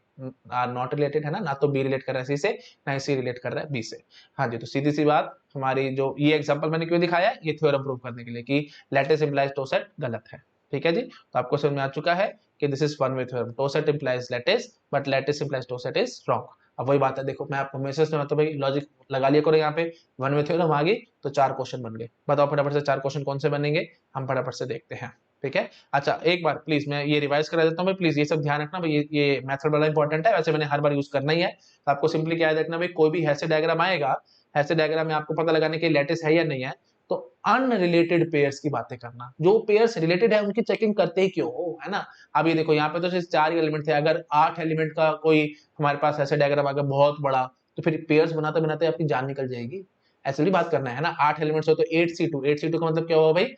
आर नॉट रिलेटेड, है ना। ना तो बी रिलेट कर रहा है सी से, ना ही सी रिलेट कर रहा है बी से। हाँ जी, तो सीधी सी बात, हमारी जो ये एग्जांपल मैंने क्यों दिखाया है, ये थ्योरम प्रूव करने के लिए कि लैटिस इंप्लाइज टोसेट गलत है, ठीक है जी। तो आपको समझ में आ चुका है कि this is one way theorem, toset implies lattice but lattice implies toset is wrong. अब वही बात है, देखो मैं आपको मैसेज में तो भाई लॉजिक लगा लिया करो, यहाँ पे वन वे थ्योरम आ गई तो 4 क्वेश्चन बन गए। बताओ फटाफट से 4 क्वेश्चन कौन से बनेंगे, हम फटाफट से देखते हैं, ठीक है। अच्छा एक बार प्लीज मैं ये रिवाइज करा देता हूँ भाई, प्लीज ये सब ध्यान रखना भाई, ये मेथड बड़ा इंपॉर्टेंट है, वैसे मैंने हर बार यूज करना ही है। तो आपको सिंपली क्या है देखना भाई, कोई भी ऐसे डायग्राम आएगा, ऐसे डायग्राम में आपको पता लगाने के लेटेस्ट है या नहीं है, तो अनरिलेटेड पेयर्स की बातें करना, जो पेयर्स रिलेटेड है उनकी चेकिंग करते ही क्यों हो, है ना। अब ये देखो यहाँ पे तो सिर्फ 4 ही एलिमेंट थे, अगर 8 एलिमेंट का कोई हमारे पास ऐसे डायग्राम आ गया बहुत बड़ा, तो फिर पेयर्स बनाते बनाते आपकी जान निकल जाएगी। ऐसे भी बात करना है ना, 8 एलिमेंट्स हो तो 8C2, 8C2 का मतलब क्या होगा भाई,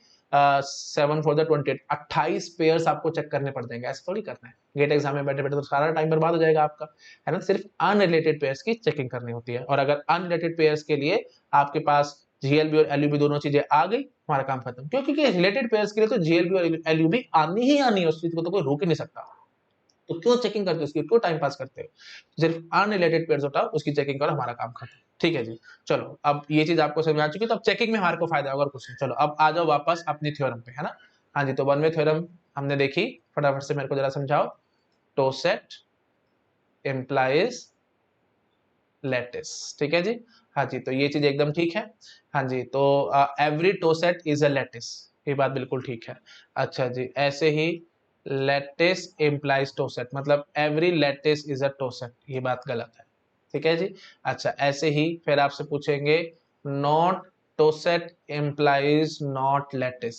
7 for the 28, 28 पेयर्स आपको चेक करने पड़ जाएंगे, ऐसे थोड़ी करना है। गेट एग्जाम में बैठे बैठे तो सारा टाइम बर्बाद हो जाएगा आपका, है ना। सिर्फ अनरिलेटेड पेयर्स की चेकिंग करनी होती है, और अगर अनरिलेटेड पेयर्स के लिए आपके पास जीएलबी और एलयूबी दोनों चीजें आ गई, हमारा काम खत्म। क्यों, क्योंकि रिलेटेड पेयर्स के लिए तो जीएलबी और एलयूबी आनी ही आनी है, उस चीज को तो कोई रोक ही नहीं सकता। तो क्यों चेकिंग करते हो उसकी, क्यों टाइम पास करते हो, सिर्फ अनरिलेटेड पेयर्स उठाओ, उसकी चेकिंग करो, हमारा काम खत्म, ठीक है जी। चलो अब ये चीज आपको समझ में आ चुकी है, तो अब चेकिंग में हमारे को फायदा होगा, कुछ नहीं। चलो अब आ जाओ वापस अपनी थ्योरम पे, है ना। हाँ जी, तो वन वे थ्योरम हमने देखी, फटाफट से मेरे को जरा समझाओ। टोसेट इंप्लाइज लैटिस, ठीक है जी। हाँ जी, तो ये चीज एकदम ठीक है। हाँ जी, तो एवरी टोसेट इज अ लैटिस, ये बात बिल्कुल ठीक है। अच्छा जी, ऐसे ही लैटिस इंप्लाइज टोसेट, मतलब एवरी लैटिस इज अ टोसेट, ये बात गलत है, ठीक है जी। अच्छा ऐसे ही फिर आपसे पूछेंगे, नॉट टोसेट इंप्लाइज नॉट लैटिस,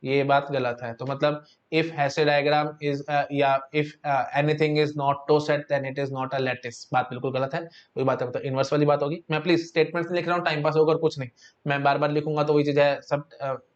ये बात गलत है। तो मतलब if Hasse diagram is या if anything is not toset then it is not a lattice, बात बिल्कुल गलत है। वही बात है, तो इनवर्स वाली बात होगी। मैं प्लीज स्टेटमेंट्स लिख रहा हूँ, टाइम पास होगा और कुछ नहीं। मैं बार बार लिखूंगा तो वही चीज है, सब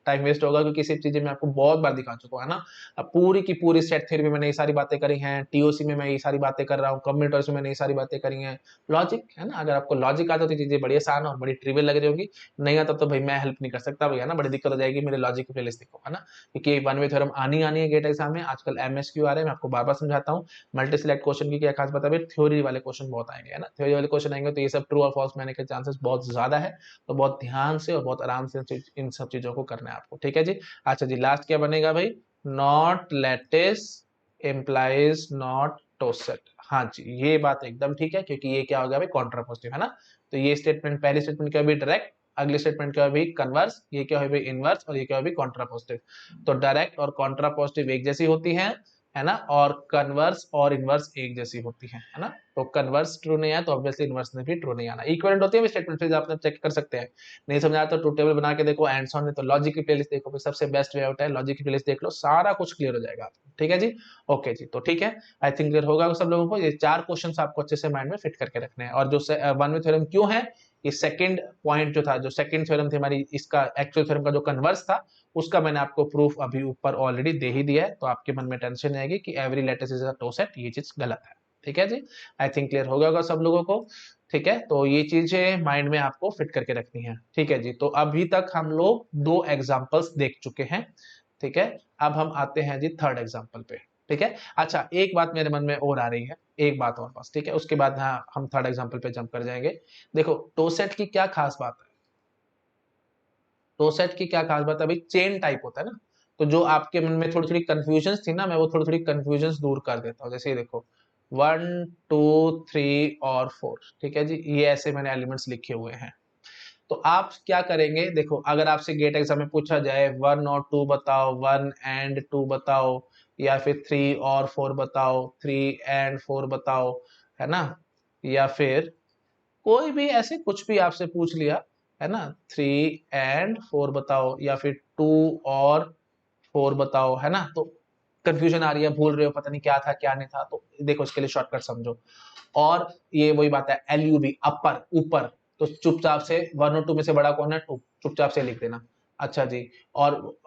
टाइम वेस्ट होगा, क्योंकि सिर्फ चीजें मैं आपको बहुत बार दिखा चुका हूं, है ना। अब पूरी की पूरी सेट थ्योरी में मैंने ये सारी बातें करी हैं, टीओसी में मैं ये सारी बातें कर रहा हूँ, कम्यूनिटर्स में मैंने ये सारी बातें करी हैं। लॉजिक है ना, अगर आपको लॉजिक आता तो चीजें बड़ी आसान और बड़ी ट्रिवियल लग रही होगी, नहीं आता तो भाई मैं हेल्प नहीं कर सकता भाई, है ना। बड़ी दिक्कत हो जाएगी, मेरे लॉजिक की प्लेलिस्ट देखो, है ना। क्योंकि वन वे थ्योरम आनी आनी बनेंगे गेट एग्जाम में, आजकल एमएसक्यू आ रहे हैं, मैं आपको बार बार समझाता हूँ। मल्टी सिलेक्ट क्वेश्चन की क्या खास बात है, थ्योरी वाले क्वेश्चन बहुत आएंगे, है ना, थ्योरी वाले क्वेश्चन आएंगे तो ये सब ट्रू और फॉल्स में आने के चांसेस बहुत ज्यादा है, तो बहुत ध्यान से और बहुत आराम से इन सब चीजों को करना है आपको, ठीक है जी। अच्छा जी, लास्ट क्या बनेगा भाई, नॉट लैटिस इम्प्लाइज नॉट टोसेट। हाँ जी, ये बात एकदम ठीक है, क्योंकि ये क्या होगा भाई, कॉन्ट्रापोजिटिव है ना, तो ये स्टेटमेंट, पहली स्टेटमेंट क्या होगी डायरेक्ट, अगली स्टेटमेंट क्या होगी कन्वर्स, ये क्या होगी इनवर्स, और ये क्या होगी कॉन्ट्रापोजिटिव। तो डायरेक्ट और कॉन्ट्रापोजिटिव एक जैसी होती है ना, और कन्वर्स और इनवर्स एक जैसी होती है ना, तो कन्वर्स ट्रू नहीं आया तो ऑब्वियसली इनवर्स में भी ट्रू नहीं आना। इक्विवेलेंट होती है स्टेटमेंट, फिर आप चेक कर सकते हैं, नहीं समझ आया तो ट्रू टेबल बना के देखो, एंड ऑन, नहीं तो लॉजिक की प्लेलिस्ट देखो, सबसे बेस्ट वे आउट है, लॉजिक की प्लेलिस्ट देख लो, सारा कुछ क्लियर हो जाएगा आपको, ठीक है जी। ओके जी, तो ठीक है, आई थिंक क्लियर होगा सब लोगों को। ये 4 क्वेश्चंस आपको अच्छे से माइंड में फिट करके रखने हैं, और जो वन वे थ्योरम क्यों है, ये सेकंड पॉइंट जो था, जो सेकंड थ्योरम थी हमारी, इसका एक्चुअल थ्योरम का जो कन्वर्स था, उसका मैंने आपको प्रूफ अभी ऊपर ऑलरेडी दे ही दिया है, तो आपके मन में टेंशन नहीं आएगी कि एवरी लेटिस इज अ टोसेट, ये चीज गलत है, ठीक है जी। आई थिंक क्लियर हो गया सब लोगों को, ठीक है, तो ये चीजें माइंड में आपको फिट करके रखनी है, ठीक है जी। तो अभी तक हम लोग 2 एग्जांपल्स देख चुके हैं, ठीक है, अब हम आते हैं जी थर्ड एग्जांपल पे, ठीक है। अच्छा, एक बात मेरे मन में और आ रही है, एक बात और बस, ठीक है, उसके बाद हाँ हम थर्ड एग्जांपल पे जंप कर जाएंगे। देखो टोसेट की क्या खास बात है, टोसेट की क्या खास बात है भाई, चेन टाइप होता है ना, तो जो आपके मन में थोड़ी थोड़ी कंफ्यूजन थी ना, मैं वो थोड़ी थोड़ी कंफ्यूजन दूर कर देता हूँ। जैसे ये देखो 1 2 3 और 4, ठीक है जी, ये ऐसे मैंने एलिमेंट्स लिखे हुए हैं। तो आप क्या करेंगे, देखो अगर आपसे गेट एग्जाम में पूछा जाए 1 और 2 बताओ, 1 एंड 2 बताओ, या फिर 3 और 4 बताओ, 3 एंड 4 बताओ, है ना, या फिर कोई भी ऐसे कुछ भी आपसे पूछ लिया, है ना, 3 एंड 4 बताओ, या फिर 2 और 4 बताओ, है ना, तो कंफ्यूजन आ रही है, भूल रहे हो, पता नहीं क्या था क्या नहीं था, तो देखो इसके लिए शॉर्टकट समझो। और ये वही बात है, एलयूबी अपर ऊपर, तो चुपचाप से 1 और 2 में से बड़ा कौन है, 2, चुपचाप से लिख देना। अच्छा जी, और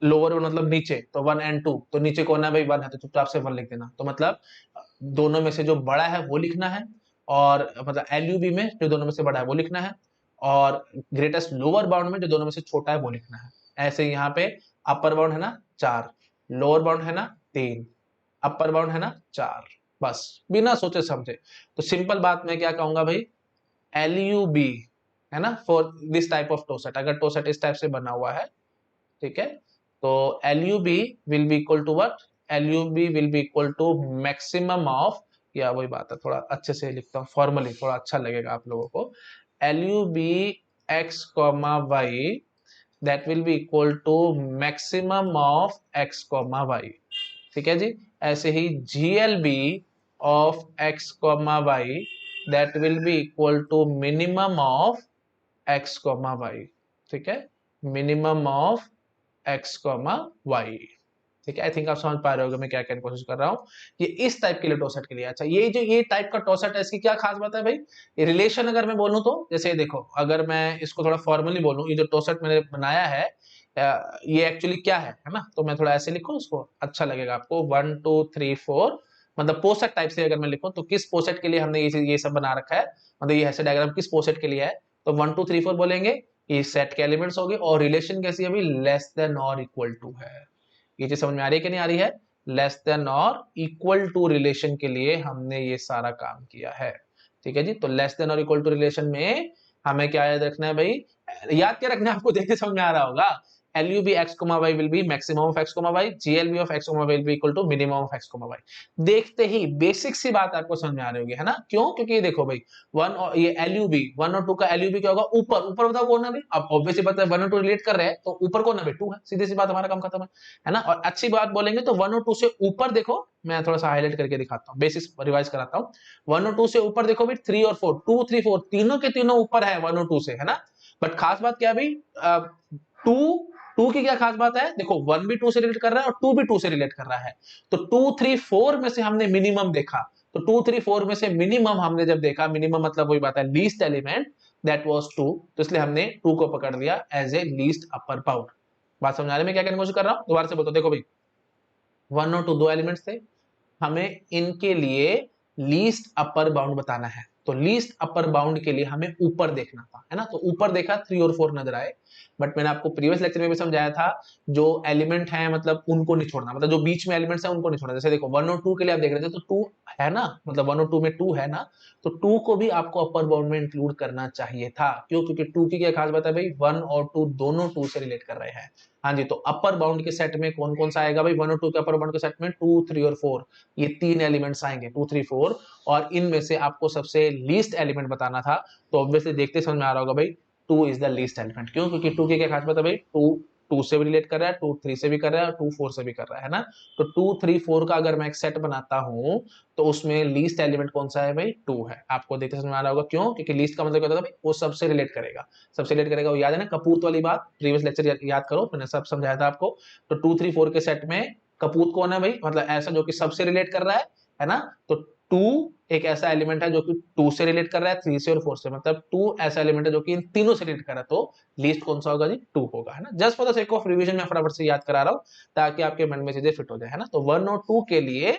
लोअर मतलब नीचे, तो 1 एंड 2, तो नीचे कौन है भाई 1 है, तो चुपचाप से 1 लिख देना। तो मतलब दोनों में से जो बड़ा है वो लिखना है, और मतलब एलयूबी में जो दोनों में से बड़ा है वो लिखना है, और ग्रेटेस्ट लोअर बाउंड में जो दोनों में से छोटा है वो लिखना है। ऐसे यहाँ पे अपर बाउंड है ना 4, लोअर बाउंड है ना 3, अपर बाउंड है ना 4, बस बिना सोचे समझे। तो सिंपल बात मैं क्या कहूंगा भाई, एलयूबी, है ना, फॉर दिस टाइप ऑफ टोसेट, अगर टोसेट इस टाइप से बना हुआ है, ठीक है, तो LUB will be equal to what, LUB will be equal to maximum of, या वही बात है, थोड़ा अच्छे से लिखता हूँ फॉर्मली, थोड़ा अच्छा लगेगा आप लोगों को, LUB x comma y that will be equal to maximum of x comma y, ठीक है जी। ऐसे ही GLB of x comma y that will be equal to minimum of x comma y, ठीक है, minimum of x comma y, ठीक है। I think आप समझ पा रहे होगे मैं क्या कहने की कोशिश कर रहा हूँ, ये इस टाइप के लिए टोसेट के लिए। अच्छा, ये जो ये टाइप का टोसेट है, इसकी क्या खास बात है भाई, ये रिलेशन अगर मैं बोलूँ तो, जैसे देखो अगर मैं इसको थोड़ा फॉर्मली बोलूँ, ये जो टोसेट मैंने बनाया है ये एक्चुअली क्या है ना, तो मैं थोड़ा ऐसे लिखूँ इसको, अच्छा लगेगा आपको, 1 2 3 4, मतलब पोसेट टाइप से अगर मैं लिखूँ तो किस पोसेट के लिए हमने ये सब बना रखा है, मतलब ये ऐसे डायग्राम किस पोसेट के लिए है, तो 1 2 3 4 बोलेंगे, ये सेट के एलिमेंट्स हो गए, और रिलेशन कैसी है अभी, लेस देन और इक्वल टू है। ये चीज समझ में आ रही है कि नहीं आ रही है, लेस देन और इक्वल टू रिलेशन के लिए हमने ये सारा काम किया है, ठीक है जी। तो लेस देन और इक्वल टू रिलेशन में हमें क्या याद रखना है भाई, याद क्या रखना है आपको, देख के समझ में आ रहा होगा, LUB x, y will be maximum of x, y, GLB of x, y will be equal to minimum of x, y। देखते ही बेसिक सी बात आपको समझ में आ रही होगी, है ना, क्यों, क्योंकि ये देखो भाई 1 और ये LUB 1 और 2 का LUB क्या होगा, ऊपर ऊपर बताओ कौन है भाई, अब ऑब्वियसली पता है 1 और 2 रिलेट कर रहे हैं, तो ऊपर कौन है भाई 2 है, सीधी सी बात, हमारा काम खत्म है ना। और अच्छी बात बोलेंगे तो 1 और 2 से ऊपर देखो, मैं थोड़ा सा हाईलाइट करके दिखाता हूँ, बेसिक्स रिवाइज कराता हूँ। 1 और 2 से ऊपर देखो भाई 3 और 4, 2 3 4 तीनों के तीनों ऊपर है 1 और 2 से, है ना। बट खास बात क्या है भाई, टू टू की क्या खास बात है, देखो 1 भी 2 से रिलेट कर रहा है और 2 भी 2 से रिलेट कर रहा है, तो 2 3 4 में से हमने मिनिमम देखा, तो 2 3 4 में से मिनिमम हमने जब देखा, मिनिमम मतलब वही बात है लीस्ट एलिमेंट, दैट वाज 2, तो इसलिए हमने 2 को पकड़ लिया as a least upper bound. बात समझ आ रही है मैं क्या कहने की कोशिश कर रहा हूं, दोबारा से बोलता देखो भाई 1 और 2 दो एलिमेंट्स थे, हमें इनके लिए लीस्ट अपर बाउंड बताना है, तो लीस्ट अपर बाउंड के लिए हमें ऊपर देखना था, है ना। तो ऊपर देखा 3 और 4 नजर आए, बट मैंने आपको प्रीवियस लेक्चर में भी समझाया था जो एलिमेंट है मतलब उनको नहीं छोड़ना, मतलब जो बीच में एलिमेंट्स है उनको नहीं छोड़ना। जैसे देखो 1 और 2 के लिए आप देख रहे थे तो 2 है ना, मतलब 1 और 2 में 2 है ना, तो 2 को भी आपको अपर बाउंड में इंक्लूड करना चाहिए था। क्यों? क्योंकि 2 की क्या खास बात है भाई, 1 और 2 दोनों 2 से रिलेट कर रहे हैं। हाँ जी, तो अपर बाउंड के सेट में कौन कौन सा आएगा भाई, 1 और 2 के अपर बाउंड के सेट में 2, 3 और 4, ये 3 एलिमेंट्स आएंगे, 2, 3, 4। और इनमें से आपको सबसे लीस्ट एलिमेंट बताना था, तो ऑब्वियसली देखते समझ में आ रहा होगा भाई 2 इज द लीस्ट एलिमेंट। क्यों? क्योंकि 2 की क्या खास बात है भाई, 2 2 से भी रिलेट कर रहा है, 2 3 से भी कर रहा है, और 2 4 से भी कर रहा है ना। तो 2 3 4 का अगर मैं एक सेट बनाता हूं तो उसमें लीस्ट एलिमेंट कौन सा है भाई, 2 है। आपको देखते समझ में आ रहा होगा क्यों, क्योंकि लीस्ट का मतलब क्या होता है भाई, वो सबसे रिलेट करेगा, सबसे रिलेट करेगा। वो याद है ना कपूत वाली बात, प्रीवियस लेक्चर याद करो, मैंने सब समझाया था आपको। तो 2 3 4 के सेट में कपूत कौन है भाई, मतलब ऐसा जो कि सबसे रिलेट कर रहा है ना। तो 2 एक ऐसा एलिमेंट है जो कि 2 से रिलेट कर रहा है, 3 से और 4 से, मतलब 2 ऐसा एलिमेंट है जो कि इन तीनों से रिलेट कर रहा है। तो लीस्ट कौन सा होगा जी, 2 होगा, है ना। Just for the sake of revision मैं फटाफट से याद करा रहा हूं ताकि आपके मन में चीजें फिट हो जाए, है ना। तो 1 और 2 के लिए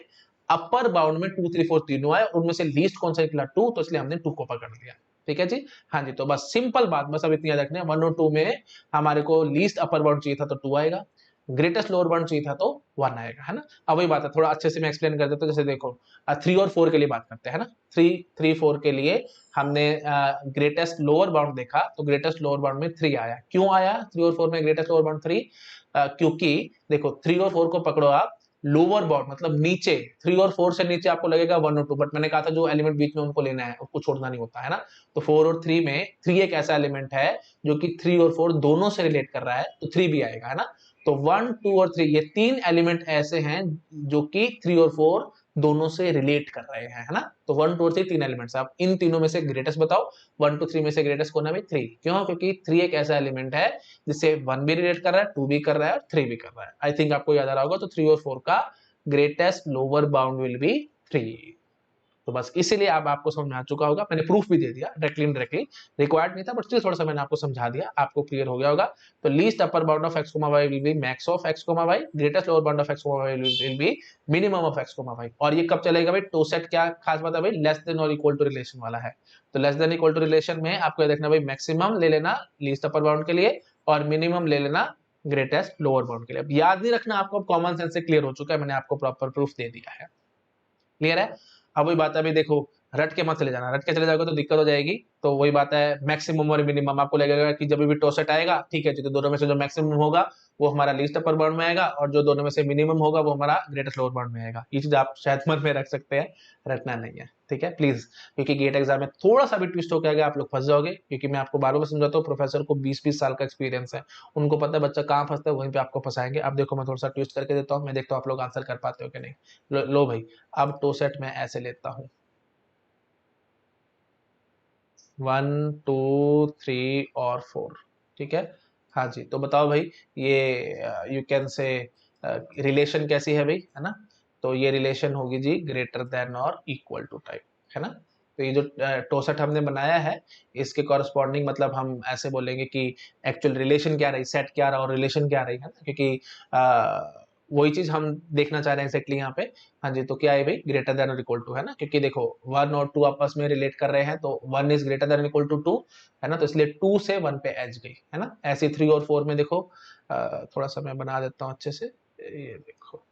अपर बाउंड में 2 3 4 तीनों आए, उनमें से लीस्ट कौन सा निकला, 2, तो इसलिए हमने 2 को पकड़ लिया। ठीक है जी। हाँ जी, तो बस सिंपल बात, बस अब इतनी याद रखनी है। 1 और 2 में हमारे को लीस्ट अपर बाउंड चाहिए था तो 2 आएगा, ग्रेटेस्ट लोअर बाउंड चाहिए था तो 1 आएगा, है ना। अब वही बात है, थोड़ा अच्छे से मैं एक्सप्लेन कर देता हूं। जैसे देखो 3 और 4 के लिए बात करते हैं ना। 3 4 के लिए हमने ग्रेटेस्ट लोअर बाउंड देखा, तो ग्रेटेस्ट लोअर बाउंड में 3 आया। क्यों आया 3 और 4 में ग्रेटेस्ट लोअर बाउंड 3? क्योंकि देखो 3 और 4 को पकड़ो आप, लोअर बाउंड मतलब नीचे, 3 और 4 से नीचे आपको लगेगा 1 और 2, बट मैंने कहा था जो एलिमेंट बीच में उनको लेना है, उसको छोड़ना नहीं होता, है ना। तो 4 और 3 में 3 एक ऐसा एलिमेंट है जो कि 3 और 4 दोनों से रिलेट कर रहा है, तो 3 भी आएगा, है ना। तो 1 2 और 3 ये 3 एलिमेंट ऐसे हैं जो कि 3 और 4 दोनों से रिलेट कर रहे हैं, है ना। तो 1 2 और 3 तीन एलिमेंट्स, आप इन तीनों में से ग्रेटेस्ट बताओ। 1 2 3 में से ग्रेटेस्ट कौन है भाई, 3। क्यों? क्योंकि 3 एक ऐसा एलिमेंट है जिससे 1 भी रिलेट कर रहा है, 2 भी कर रहा है और 3 भी कर रहा है। आई थिंक आपको याद आ रहा होगा। तो 3 और 4 का greatest lower bound will be 3। तो बस इसीलिए अब आपको समझ में आ चुका होगा, मैंने प्रूफ भी दे दिया डायरेक्टली इनडायरेक्टली, रिक्वायर्ड नहीं था बट स्टिल थोड़ा सा मैंने आपको समझा दिया, आपको क्लियर हो गया होगा। तो least upper bound of x, y will B max of x, y, greatest lower bound of x, y will B minimum of x, y। और ये कब चलेगा भाई, टो सेट क्या खास बात है भाई, लेस देन और इक्वल टू रिलेशन वाला है। तो less than equal to relation में आपको देखना भाई मैक्सिमम ले लेना लीस्ट अपर बाउंड के लिए और मिनिमम ले लेना ग्रेटेस्ट लोअर बाउंड के लिए। अब याद नहीं रखना आपको, कॉमन सेंस से क्लियर हो चुका है, मैंने आपको प्रॉपर प्रूफ दे दिया है। क्लियर है। अब वही बात है, अभी देखो रट के मत चले जाना, रट के चले जाओगे तो दिक्कत हो जाएगी। तो वही बात है, मैक्सिमम और मिनिमम आपको लगेगा कि जब भी टोसेट आएगा ठीक है, तो दोनों में से जो मैक्सिमम होगा वो हमारा लीस्ट अपर बाउंड में आएगा और जो दोनों में से मिनिमम होगा वो हमारा ग्रेटेस्ट लोअर बाउंड में आएगा। ये चीज आप शायद मन में रख सकते हैं, रखना नहीं है, ठीक है प्लीज। क्योंकि गेट एग्जाम में थोड़ा सा भी ट्विस्ट होकर आगे आप लोग फंस जाओगे, क्योंकि मैं आपको बार बार समझाता हूँ, प्रोफेसर को 20-20 साल का एक्सपीरियंस है, उनको पता है बच्चा कहाँ फंसता है, वहीं पे आपको फंसाएंगे। अब देखो मैं थोड़ा सा ट्विस्ट करके देता हूँ, मैं देखता हूँ आप लोग आंसर कर पाते हो कि नहीं। लो भाई, अब टोसेट मैं ऐसे लेता हूँ 1 2 3 और 4, ठीक है। हाँ जी, तो बताओ भाई ये यू कैन से रिलेशन कैसी है भाई, है ना। तो ये रिलेशन होगी जी ग्रेटर देन और इक्वल टू टाइप, है ना। तो ये जो टोसेट हमने बनाया है इसके कॉरस्पॉन्डिंग मतलब हम ऐसे बोलेंगे कि एक्चुअल रिलेशन क्या रही, सेट क्या रहा और रिलेशन क्या रही, है ना। क्योंकि वही चीज हम देखना चाह रहे हैं एक्जैक्टली यहाँ पे। हाँ जी, तो क्या है भाई, ग्रेटर देन और इक्वल टू, है ना। क्योंकि देखो 1 और 2 आपस में रिलेट कर रहे हैं, तो 1 is greater than equal to 2, है ना। तो इसलिए 2 से 1 पे एज गई, है ना। ऐसे 3 और 4 में देखो थोड़ा सा मैं बना देता हूँ अच्छे से। ये देखो,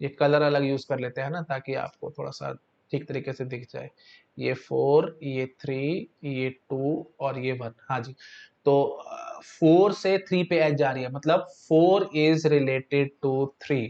ये कलर अलग यूज कर लेते हैं ना ताकि आपको थोड़ा सा ठीक तरीके से दिख जाए। ये 4, ये 3, ये 2 और ये 1। हाँ जी, तो 4 से 3 पे एज जा रही है, मतलब 4 इज रिलेटेड टू 3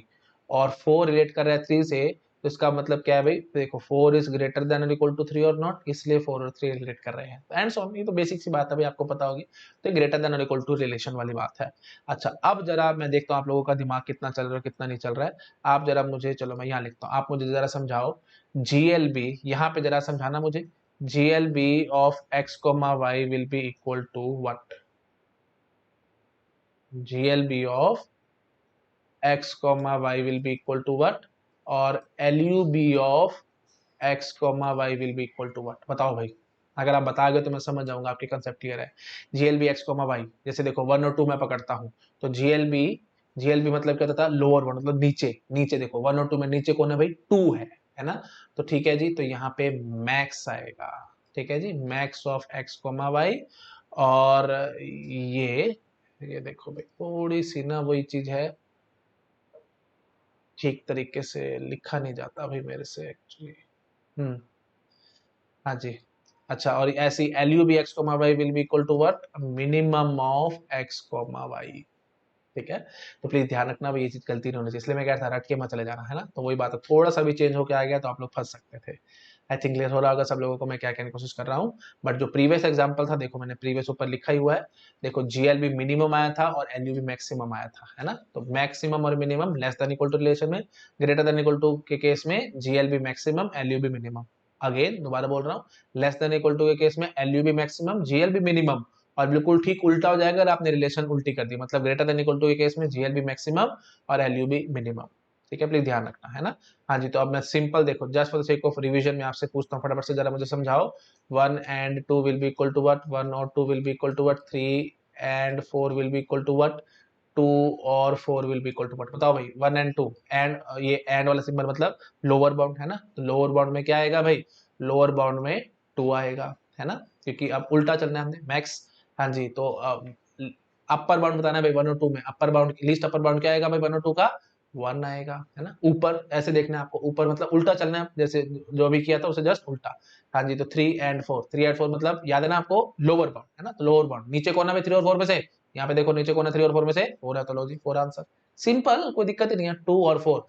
और 4 रिलेट कर रहा है 3 से। तो इसका मतलब क्या है भाई, देखो 4 इज ग्रेटर देन और इक्वल टू 3 और नॉट, इसलिए 4 और 3 रिलेट कर रहे हैं। एंड सो ऑन, ये तो बेसिक सी बात है भाई, आपको पता होगी। तो ग्रेटर देन और इक्वल टू रिलेशन वाली बात है। अच्छा, अब जरा मैं देखता हूँ आप लोगों का दिमाग कितना चल रहा है कितना नहीं चल रहा है। आप जरा मुझे, चलो मैं यहाँ लिखता हूँ, आप मुझे जरा समझाओ GLB, यहाँ पे जरा समझाना मुझे। GLB of x, y will be equal to what? GLB of x, y will be equal to what? और LUB of x, y will be equal to what? बताओ भाई। अगर आप बता गए तो मैं समझ जाऊंगा आपके कंसेप्ट क्लियर है। GLB x, y, जैसे देखो 1 और 2 मैं पकड़ता हूँ, तो GLB मतलब क्या होता है, लोअर वन मतलब नीचे, नीचे देखो 1 और 2 में नीचे कौन है भाई, 2 है ना। तो ठीक है जी, तो यहाँ पे मैक्स आएगा, ठीक है जी, max of x comma y. और ये देखो भाई थोड़ी सी ना वही चीज है, ठीक तरीके से लिखा नहीं जाता भाई मेरे से एक्चुअली। हम्म, हाँ जी। अच्छा, और ऐसी L U B x comma y will be equal to what, minimum of x comma y. ठीक है, तो प्लीज ध्यान रखना भाई, ये चीज गलती नहीं होनी चाहिए, इसलिए मैं कह रहा था रट के मत चले जाना, है ना। तो वही बात है, थोड़ा सा भी चेंज होकर आ गया तो आप लोग फंस सकते थे। आई थिंक क्लियर हो रहा होगा सब लोगों को मैं क्या कहने की कोशिश कर रहा हूँ। बट जो प्रीवियस एग्जांपल था, देखो मैंने प्रीवियस ऊपर लिखा ही हुआ है, देखो जीएलबी मिनिमम आया था और एलयूबी मैक्सिमम आया था, है ना। तो मैक्सिमम और minimum less than equal to relation में, ग्रेटर देन इक्वल टू के केस में GLB maximum LUB minimum. Again दोबारा बोल रहा हूँ, लेस देन इक्वल टू के केस में एलयूबी मैक्सिमम जीएलबी मिनिमम। और बिल्कुल ठीक उल्टा हो जाएगा अगर आपने रिलेशन उल्टी कर दी, मतलब ग्रेटर देन इक्वल टू के केस में जीएलबी मैक्सिमम और एलयूबी मिनिमम। ठीक है, प्लीज ध्यान रखना, है ना। हाँ जी, तो अब मैं सिंपल देखो just for the sake of revision में आपसे पूछता हूँ, फटाफट से जरा मुझे समझाओ। 1 and 2 will be equal to what, 1 और 2 will be equal to what, 3 and 4 will be equal to what, 2 और 4 will be equal to what. बताओ भाई, 1 एंड 2 एंड, ये एंड वाला सिंबल मतलब लोअर बाउंड, है ना। तो लोअर बाउंड में क्या आएगा भाई, लोअर बाउंड में 2 आएगा, है ना, क्योंकि अब उल्टा चलना है हमने मैक्स। हाँ जी, तो अपर बाउंड बताना है भाई 1 और 2 में, upper bound least upper bound क्या आएगा भाई 1 और 2 का, 1 आएगा, है ना। ऊपर ऐसे देखना है आपको, ऊपर मतलब उल्टा चलना है, जैसे जो भी किया था उसे जस्ट उल्टा। हाँ जी, तो 3 एंड 4, 3 एंड 4 मतलब याद है ना आपको, लोअर बाउंड, है ना। तो लोअर बाउंड नीचे कोना में 3 और 4 में से, यहाँ पे देखो नीचे कोना 3 और 4 में से 4 है, तो लो जी 4 आंसर। सिंपल, कोई दिक्कत ही नहीं है। 2 और 4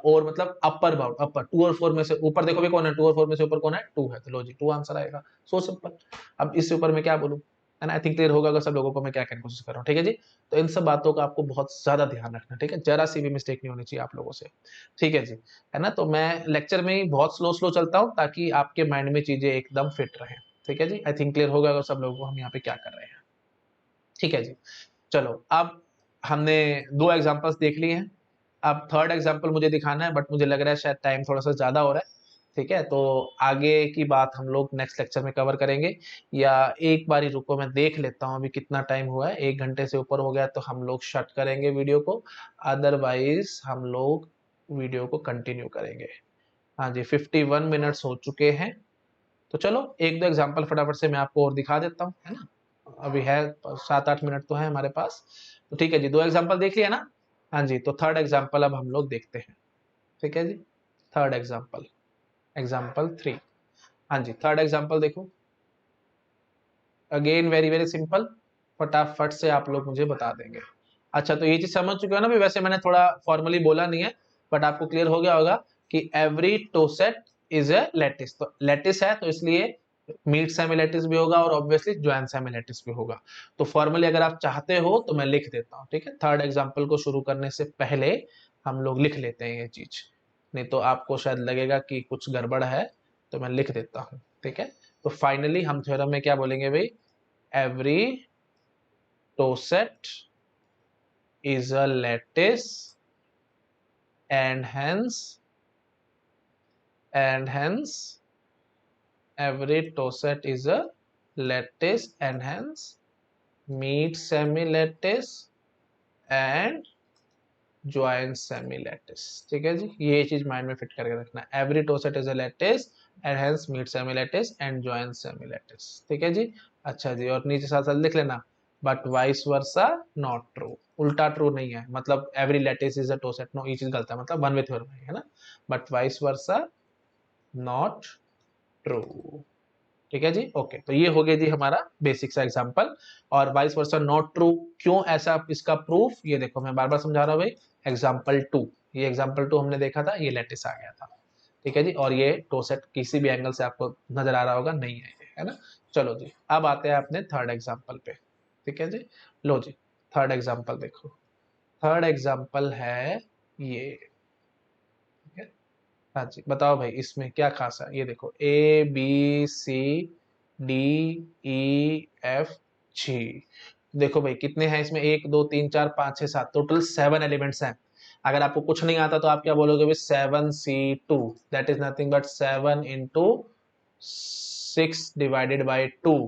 और मतलब अपर बाउंड, अपर 2 और 4 में से ऊपर देखो भी कौन है, 2 और 4 में से ऊपर कौन है, 2 है, तो लो जी 2 आंसर आएगा। So simple. अब इससे ऊपर मैं क्या बोलूं, है ना। आई थिंक क्लियर होगा अगर सब लोगों को मैं क्या कहने की कोशिश कर रहा हूँ, ठीक है जी। तो इन सब बातों का आपको बहुत ज्यादा ध्यान रखना, ठीक है, जरा सी भी मिस्टेक नहीं होनी चाहिए आप लोगों से, ठीक है जी, है ना। तो मैं लेक्चर में ही बहुत स्लो स्लो चलता हूँ ताकि आपके माइंड में चीजें एकदम फिट रहे, ठीक है जी। आई थिंक क्लियर होगा अगर सब लोगों को हम यहाँ पे क्या कर रहे हैं, ठीक है जी। चलो, अब हमने 2 एग्जांपल्स देख लिए हैं, अब थर्ड एग्जांपल मुझे दिखाना है, बट मुझे लग रहा है शायद टाइम थोड़ा सा ज्यादा हो रहा है, ठीक है। तो आगे की बात हम लोग नेक्स्ट लेक्चर में कवर करेंगे, या एक बार ही रुको मैं देख लेता हूँ अभी कितना टाइम हुआ है, 1 घंटे से ऊपर हो गया तो हम लोग शट करेंगे वीडियो को, अदरवाइज हम लोग वीडियो को कंटिन्यू करेंगे। हाँ जी, 51 मिनट्स हो चुके हैं, तो चलो एक दो एग्जांपल फटाफट से मैं आपको और दिखा देता हूँ, है ना। अभी है 7-8 मिनट तो है हमारे पास, तो ठीक है जी, 2 एग्जांपल देख लिया ना। हाँ जी, तो थर्ड एग्जांपल अब हम लोग देखते हैं, ठीक है जी। Third example, example 3। हाँ जी, थर्ड एग्जांपल देखो, अगेन वेरी वेरी सिंपल, फटाफट से आप लोग मुझे बता देंगे। अच्छा, तो ये चीज समझ चुके हो ना भी, वैसे मैंने थोड़ा फॉर्मली बोला नहीं है, बट आपको क्लियर हो गया होगा कि एवरी टोसेट इज ए लेटिस, तो लेटिस है तो इसलिए मीट सेमी लेटिस भी होगा और ऑब्वियसली ज्वाइन सेमी लेटिस भी होगा। तो फॉर्मली अगर आप चाहते हो तो मैं लिख देता हूँ, ठीक है। थर्ड एग्जाम्पल को शुरू करने से पहले हम लोग लिख लेते हैं ये चीज, नहीं तो आपको शायद लगेगा कि कुछ गड़बड़ है, तो मैं लिख देता हूँ, ठीक है। तो फाइनली हम थ्योरम में क्या बोलेंगे भाई, every tocet is a lattice and hence every tocet is a lattice and hence meet semi-lattice and join semi-lattice, ठीक है जी। ये चीज माइंड में फिट करके रखना, every tocet is a lattice and hence meet semi-lattice and join semi-lattice, ठीक है जी। अच्छा जी, और नीचे साथ साथ लिख लेना, but vice versa not true, उल्टा ट्रू नहीं है, मतलब every lattice is a toset, no ये चीज गलत है, मतलब वन वे थ्योरम है ना, but vice versa not true, ठीक है जी। ओके, तो ये हो गया जी हमारा बेसिक सा एग्जांपल। और वाइस वर्सा नॉट ट्रू क्यों, ऐसा इसका प्रूफ ये देखो, मैं बार बार समझा रहा हूँ भाई, एग्जांपल 2, ये एग्जांपल 2 हमने देखा था, ये लैटिस आ गया था, ठीक है जी। और ये टोसेट किसी भी एंगल से आपको नजर आ रहा होगा, नहीं है ये, है ना। चलो जी, अब आते हैं अपने थर्ड एग्जांपल पे, ठीक है जी। लो जी, थर्ड एग्जांपल देखो, थर्ड एग्जांपल है ये, ठीक है। हाँ जी, बताओ भाई इसमें क्या खास है, ये देखो A B C D E F G, देखो भाई कितने हैं इसमें, 1 2 3 4 5 6 7, टोटल 7 एलिमेंट्स हैं। अगर आपको कुछ नहीं आता तो आप क्या बोलोगे भाई, 7C2, that is nothing but 7 into 6 divided by 2,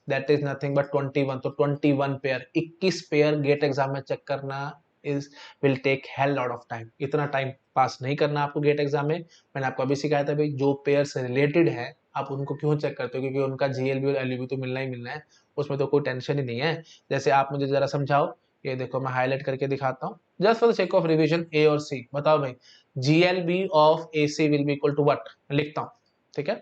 that is nothing but 21, तो 21 पेयर, 21 पेयर गेट एग्जाम में चेक करना is will take hell lot of time. इतना टाइम पास नहीं करना आपको गेट एग्जाम में। मैंने आपको अभी सिखाया था भाई, जो पेयर्स रिलेटेड है आप उनको क्यों चेक करते हो, क्योंकि उनका जीएलबी और एलयूबी तो मिलना ही मिलना है, उसमें तो कोई टेंशन ही नहीं है। जैसे आप मुझे जरा समझाओ, ये देखो मैं हाईलाइट करके दिखाता हूँ just for the sake of revision, A और सी। बताओ भाई, GLB of A C will be equal to what, लिखता हूँ, ठीक है।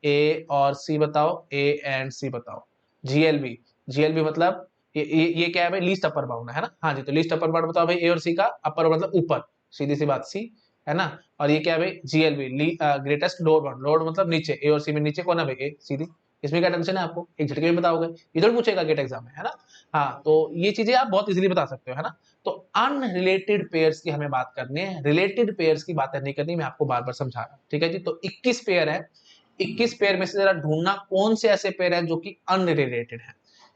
ए और सी बताओ, ए एंड सी बताओ। जीएलबी, जीएलबी मतलब ये क्या है भाई, लीस्ट अपर बाउंड है ना। हाँ जी, तो लीस्ट अपर बाउंड बताओ भाई, ए और सी का। अपर मतलब ऊपर, सीधी सी बात, सी है ना। और ये क्या है भाई, GLB greatest lower bound, lower मतलब नीचे, ए और सी में नीचे कौन है भाई, ए सीधी। इसमें क्या टेंशन है आपको, एक झटके में बताओगे, इधर पूछेगा गेट एग्जाम में, है ना। हाँ, तो ये चीजें आप बहुत इजीली बता सकते हो, है ना। तो अनरिलेटेड पेयर्स की हमें बात करनी है, रिलेटेड पेयर्स की बातें नहीं करनी। मैं आपको बार बार समझा रहा हूँ, ठीक है जी। तो 21 पेयर है, 21 पेयर में से जरा ढूंढना कौन से ऐसे पेयर है जो कि अनरिलेटेड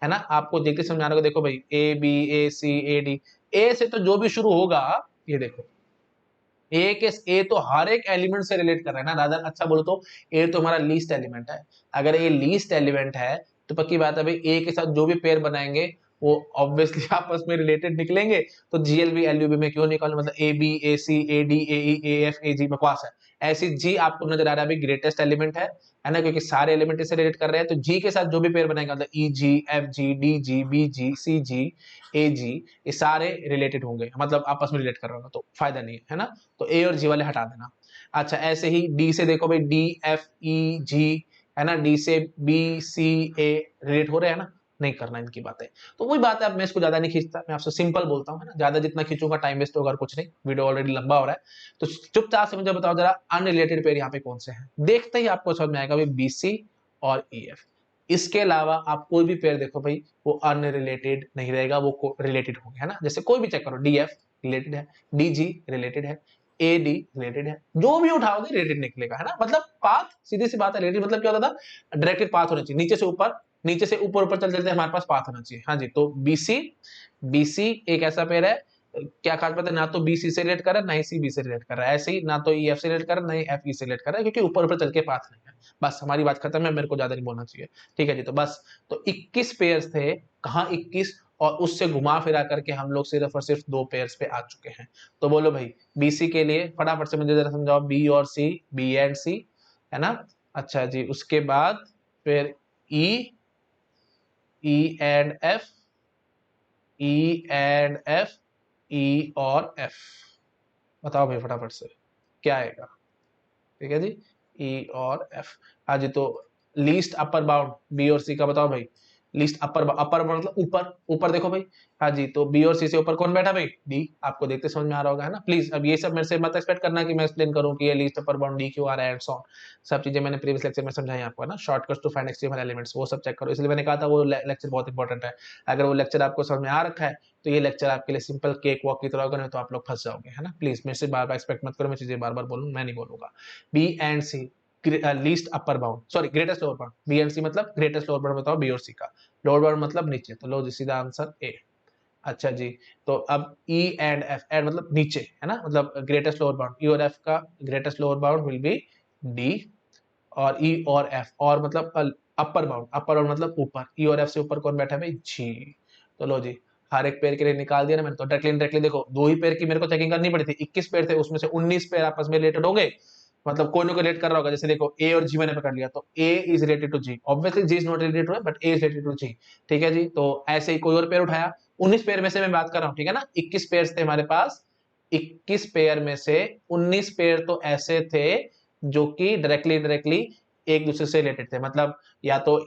है ना। आपको देखते समझाने को, देखो भाई, ए B A C A D. ए से तो जो भी शुरू होगा, ये देखो, ए तो हर एक एलिमेंट से रिलेट कर रहा है ना रादर, अच्छा बोलो तो ए तो हमारा लीस्ट एलिमेंट है। अगर ए लीस्ट एलिमेंट है तो पक्की बात है भाई, ए के साथ जो भी पेयर बनाएंगे वो ऑब्वियसली आपस में रिलेटेड निकलेंगे। तो जीएलबी एलयूबी में क्यों निकालो, मतलब A B A C A D A E A F A G, बकवास है। ऐसी जी आपको नजर आ रहा है भाई, ग्रेटेस्ट एलिमेंट है ना, क्योंकि सारे एलिमेंट इससे रिलेट कर रहे हैं। तो जी के साथ जो भी पेयर बनाएगा, मतलब E G F G D G B G C G A G, ये सारे रिलेटेड होंगे, मतलब आपस में रिलेट कर रहे होगा, तो फायदा नहीं है ना। तो ए और जी वाले हटा देना। अच्छा, ऐसे ही डी से देखो भाई, डी एफ ई जी, है ना, डी से बी सी ए रिलेट हो रहे हैं ना, नहीं करना इनकी बातें। तो वही बात है, अब मैं इसको ज्यादा नहीं खींचता, मैं आपसे सिंपल बोलता हूँ, है ना। ज्यादा जितना खींचूंगा टाइम वेस्ट होगा और कुछ नहीं, वीडियो ऑलरेडी लंबा हो रहा है। तो चुपचाप से मुझे बताओ जरा, अनरिलेटेड पेयर यहाँ पे कौन से हैं। देखते ही आपको समझ में आएगा भाई, बीसी और ई एफ। इसके अलावा आप कोई भी पेयर देखो भाई, वो अनरिलेटेड नहीं रहेगा, वो रिलेटेड होंगे, है ना। जैसे कोई भी चेक करो, डी एफ रिलेटेड है, डी जी रिलेटेड है, ए डी रिलेटेड है, जो भी उठाओगे रिलेटेड निकलेगा, है ना। मतलब पाथ, सीधी सी बात है, रिलेटेड मतलब क्या होता था, डायरेक्टेड पाथ होना चाहिए, नीचे से ऊपर, नीचे से ऊपर ऊपर चल चलते हमारे पास पाथ होना चाहिए। हाँ जी, तो बीसी, बीसी एक ऐसा पेयर है, क्या खास बात है, ना तो बी सी से रिलेट कर रहा है, ना ही सी बी से रिलेट कर रहा है। ऐसे ही ना तो ई एफ से रिलेट कर रहा है, ना ही एफ ई से रिलेट कर रहा है, क्योंकि ऊपर ऊपर चल के पाथ नहीं है। बस हमारी बात खत्म है, मेरे को ज्यादा नहीं बोलना चाहिए, ठीक है जी। तो बस, तो 21 पेयर्स थे, कहाँ 21, और उससे घुमा फिरा करके हम लोग सिर्फ और सिर्फ 2 पेयर्स पे आ चुके हैं। तो बोलो भाई, बीसी के लिए फटाफट से मुझे जरा समझाओ, बी और सी, बी एंड सी, है ना। अच्छा जी, उसके बाद फिर E, E and F, E and F, E और एफ। बताओ भाई फटाफट से क्या आएगा, ठीक है जी, ई और एफ। हाँ जी, तो लीस्ट अपर बाउंड बी और सी का बताओ भाई। लीस्ट अपर, अपर मतलब ऊपर, ऊपर देखो भाई। हाँ जी, तो बी और सी से ऊपर कौन बैठा भाई, डी। आपको देखते समझ में आ रहा होगा, है ना। प्लीज अब ये सब मेरे से मत एक्सपेक्ट करना कि मैं एक्सप्लेन करूं कि ये लीस्ट अपर बाउंड डी क्यों आ रहा है एंड सो ऑन। सब चीजें मैंने प्रीवियस लेक्चर में समझाई आपको, है ना। Shortcuts to find extremal elements, वो सब चेक करो, इसलिए मैंने कहा था वो लेक्चर बहुत इंपॉर्टेंट है। अगर वो लेक्चर आपको समझ में आ रखा है तो ये लेक्चर आपके लिए सिंपल केक वॉक की तरह होगा, नहीं तो आप लोग फंस जाओगे, है ना। प्लीज मेरे से बार बार एक्सपेक्ट मत करो मैं चीजें बार बार बोलूं, मैं नहीं बोलूंगा। B and C, least upper bound, sorry greatest lower bound, B and C मतलब ग्रेटेस्ट लोअर बाउंड बताओ बी और सी का। लोअर बाउंड मतलब नीचे, तो लो जी सीधा आंसर ए। अच्छा जी, तो अब ई एंड एफ, एंड मतलब नीचे, है ना, मतलब ग्रेटेस्ट लोअर बाउंड, ई और एफ का greatest lower bound will be D, और ई और एफ, और मतलब अपर बाउंड, अपर बाउंड मतलब ऊपर, ई और एफ से ऊपर कौन बैठा है भाई, जी। तो लो जी, हर एक पेयर के लिए निकाल दिया ना मैंने। तो डायरेक्टली देखो, 2 ही पेयर की मेरे को चेकिंग करनी पड़ी थी, 21 पेयर थे, उसमें से 19 पेयर आपस में रिलेटेड हो गए, मतलब कोई ना कोई रिलेट कर रहा होगा। जैसे देखो, ए और जी मैंने पकड़ लिया, तो A is related to G, obviously G is not related to but A is related to G, ठीक है जी। तो ऐसे ही कोई और पेयर उठाया, 19 पेयर में से मैं बात कर रहा हूँ, ठीक है ना। 21 पेयर थे हमारे पास, 21 पेयर में से 19 पेयर तो ऐसे थे जो कि डायरेक्टली डायरेक्टली एक दूसरे से रिलेटेड थे, मतलब या तो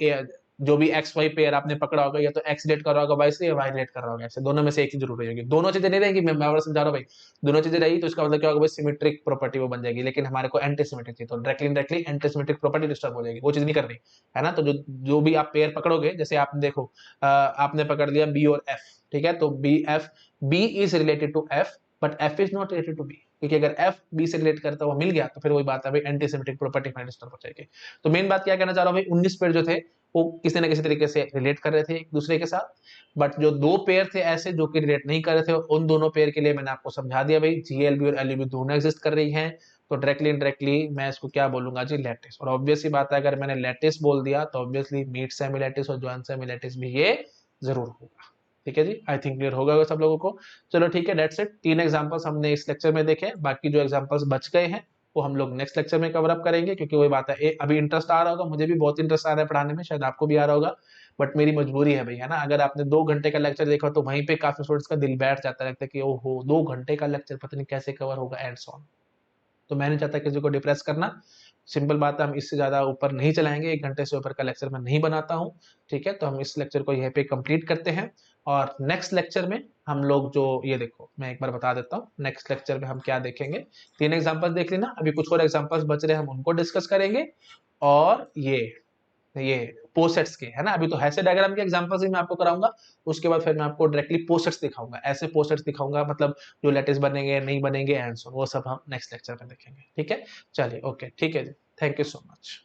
जो भी एक्स वाई पेयर आपने पकड़ा होगा, या तो एक्स रिलेट कर रहा होगा वाई से, या वाई रिलेट कर रहा होगा एक्स से, दोनों में से एक चीज जरूर रहेगी। दोनों चीजें नहीं रहेगी, मैं समझा रहा हूँ भाई, दोनों चीजें रही तो इसका मतलब क्या होगा भाई, सिमेट्रिक प्रॉपर्टी वो बन जाएगी। लेकिन हमारे को एंटी सिमेट्रिक चाहिए, तो directly anti symmetric property disturb हो जाएगी, वो चीज नहीं कर रही, है ना। तो जो भी आप पेयर पकड़ोगे, जैसे आपने देखो, आपने पकड़ लिया बी और एफ, ठीक है, तो B F, B is related to F but F is not related to B, क्योंकि अगर एफ बी से रिलेट करता हुआ मिल गया तो फिर वही बात है भाई, एंटी सिमेट्रिक प्रॉपर्टी हमारी डिस्टर्ब हो जाएगी। तो मेन बात क्या कहना चाह रहा हूँ भाई, 19 पेयर जो थे वो किसी ना किसी तरीके से रिलेट कर रहे थे एक दूसरे के साथ, बट जो 2 पेयर थे ऐसे जो कि रिलेट नहीं कर रहे थे, उन दोनों पेयर के लिए मैंने आपको समझा दिया भाई, जीएलबी और एलयूबी दोनों एग्जिस्ट कर रही हैं। तो डायरेक्टली इनडायरेक्टली मैं इसको क्या बोलूंगा जी, लैटिस। और ऑब्वियस सी बात है, अगर मैंने लैटिस बोल दिया तो ऑब्वियसली मीट सेमी लैटिस और ज्वाइंट सेमी लैटिस भी ये जरूर होगा, ठीक है जी, आई थिंक क्लियर होगा सब लोगों को। चलो ठीक है, डेट्स इट। 3 एग्जांपल्स हमने इस लेक्चर में देखे, बाकी जो एग्जांपल्स बच गए हैं वो हम लोग नेक्स्ट लेक्चर में कवर अप करेंगे, क्योंकि वही बात है, अभी इंटरेस्ट आ रहा होगा, मुझे भी बहुत इंटरेस्ट आ रहा है पढ़ाने में, शायद आपको भी आ रहा होगा, बट मेरी मजबूरी है भाई, है ना। अगर आपने 2 घंटे का लेक्चर देखा तो वहीं पे काफी स्टूडेंट्स का दिल बैठ जाता है, लगता है कि ओहो 2 घंटे का लेक्चर पता नहीं कैसे कवर होगा एंड सो ऑन। तो मैं नहीं चाहता किसी को डिप्रेस करना, सिंपल बात है, हम इससे ज्यादा ऊपर नहीं चलाएंगे, 1 घंटे से ऊपर का लेक्चर मैं नहीं बनाता हूँ। ठीक है, तो हम इस लेक्चर को यहीं पे कंप्लीट करते हैं, और नेक्स्ट लेक्चर में हम लोग जो, ये देखो मैं एक बार बता देता हूँ, नेक्स्ट लेक्चर में हम क्या देखेंगे। 3 एग्जांपल देख लेना, अभी कुछ और एग्जांपल्स बच रहे हैं, हम उनको डिस्कस करेंगे। और ये पोसेट्स के, है ना, अभी तो ऐसे डायग्राम के एग्जांपल्स ही मैं आपको कराऊंगा, उसके बाद फिर मैं आपको डायरेक्टली पोसेट्स दिखाऊंगा, ऐसे पोसेट्स दिखाऊंगा, मतलब जो लेटेस्ट बनेंगे नहीं बनेंगे एंड सो, वो सब हम नेक्स्ट लेक्चर में देखेंगे। ठीक है, चलिए ओके, ठीक है जी, थैंक यू सो मच।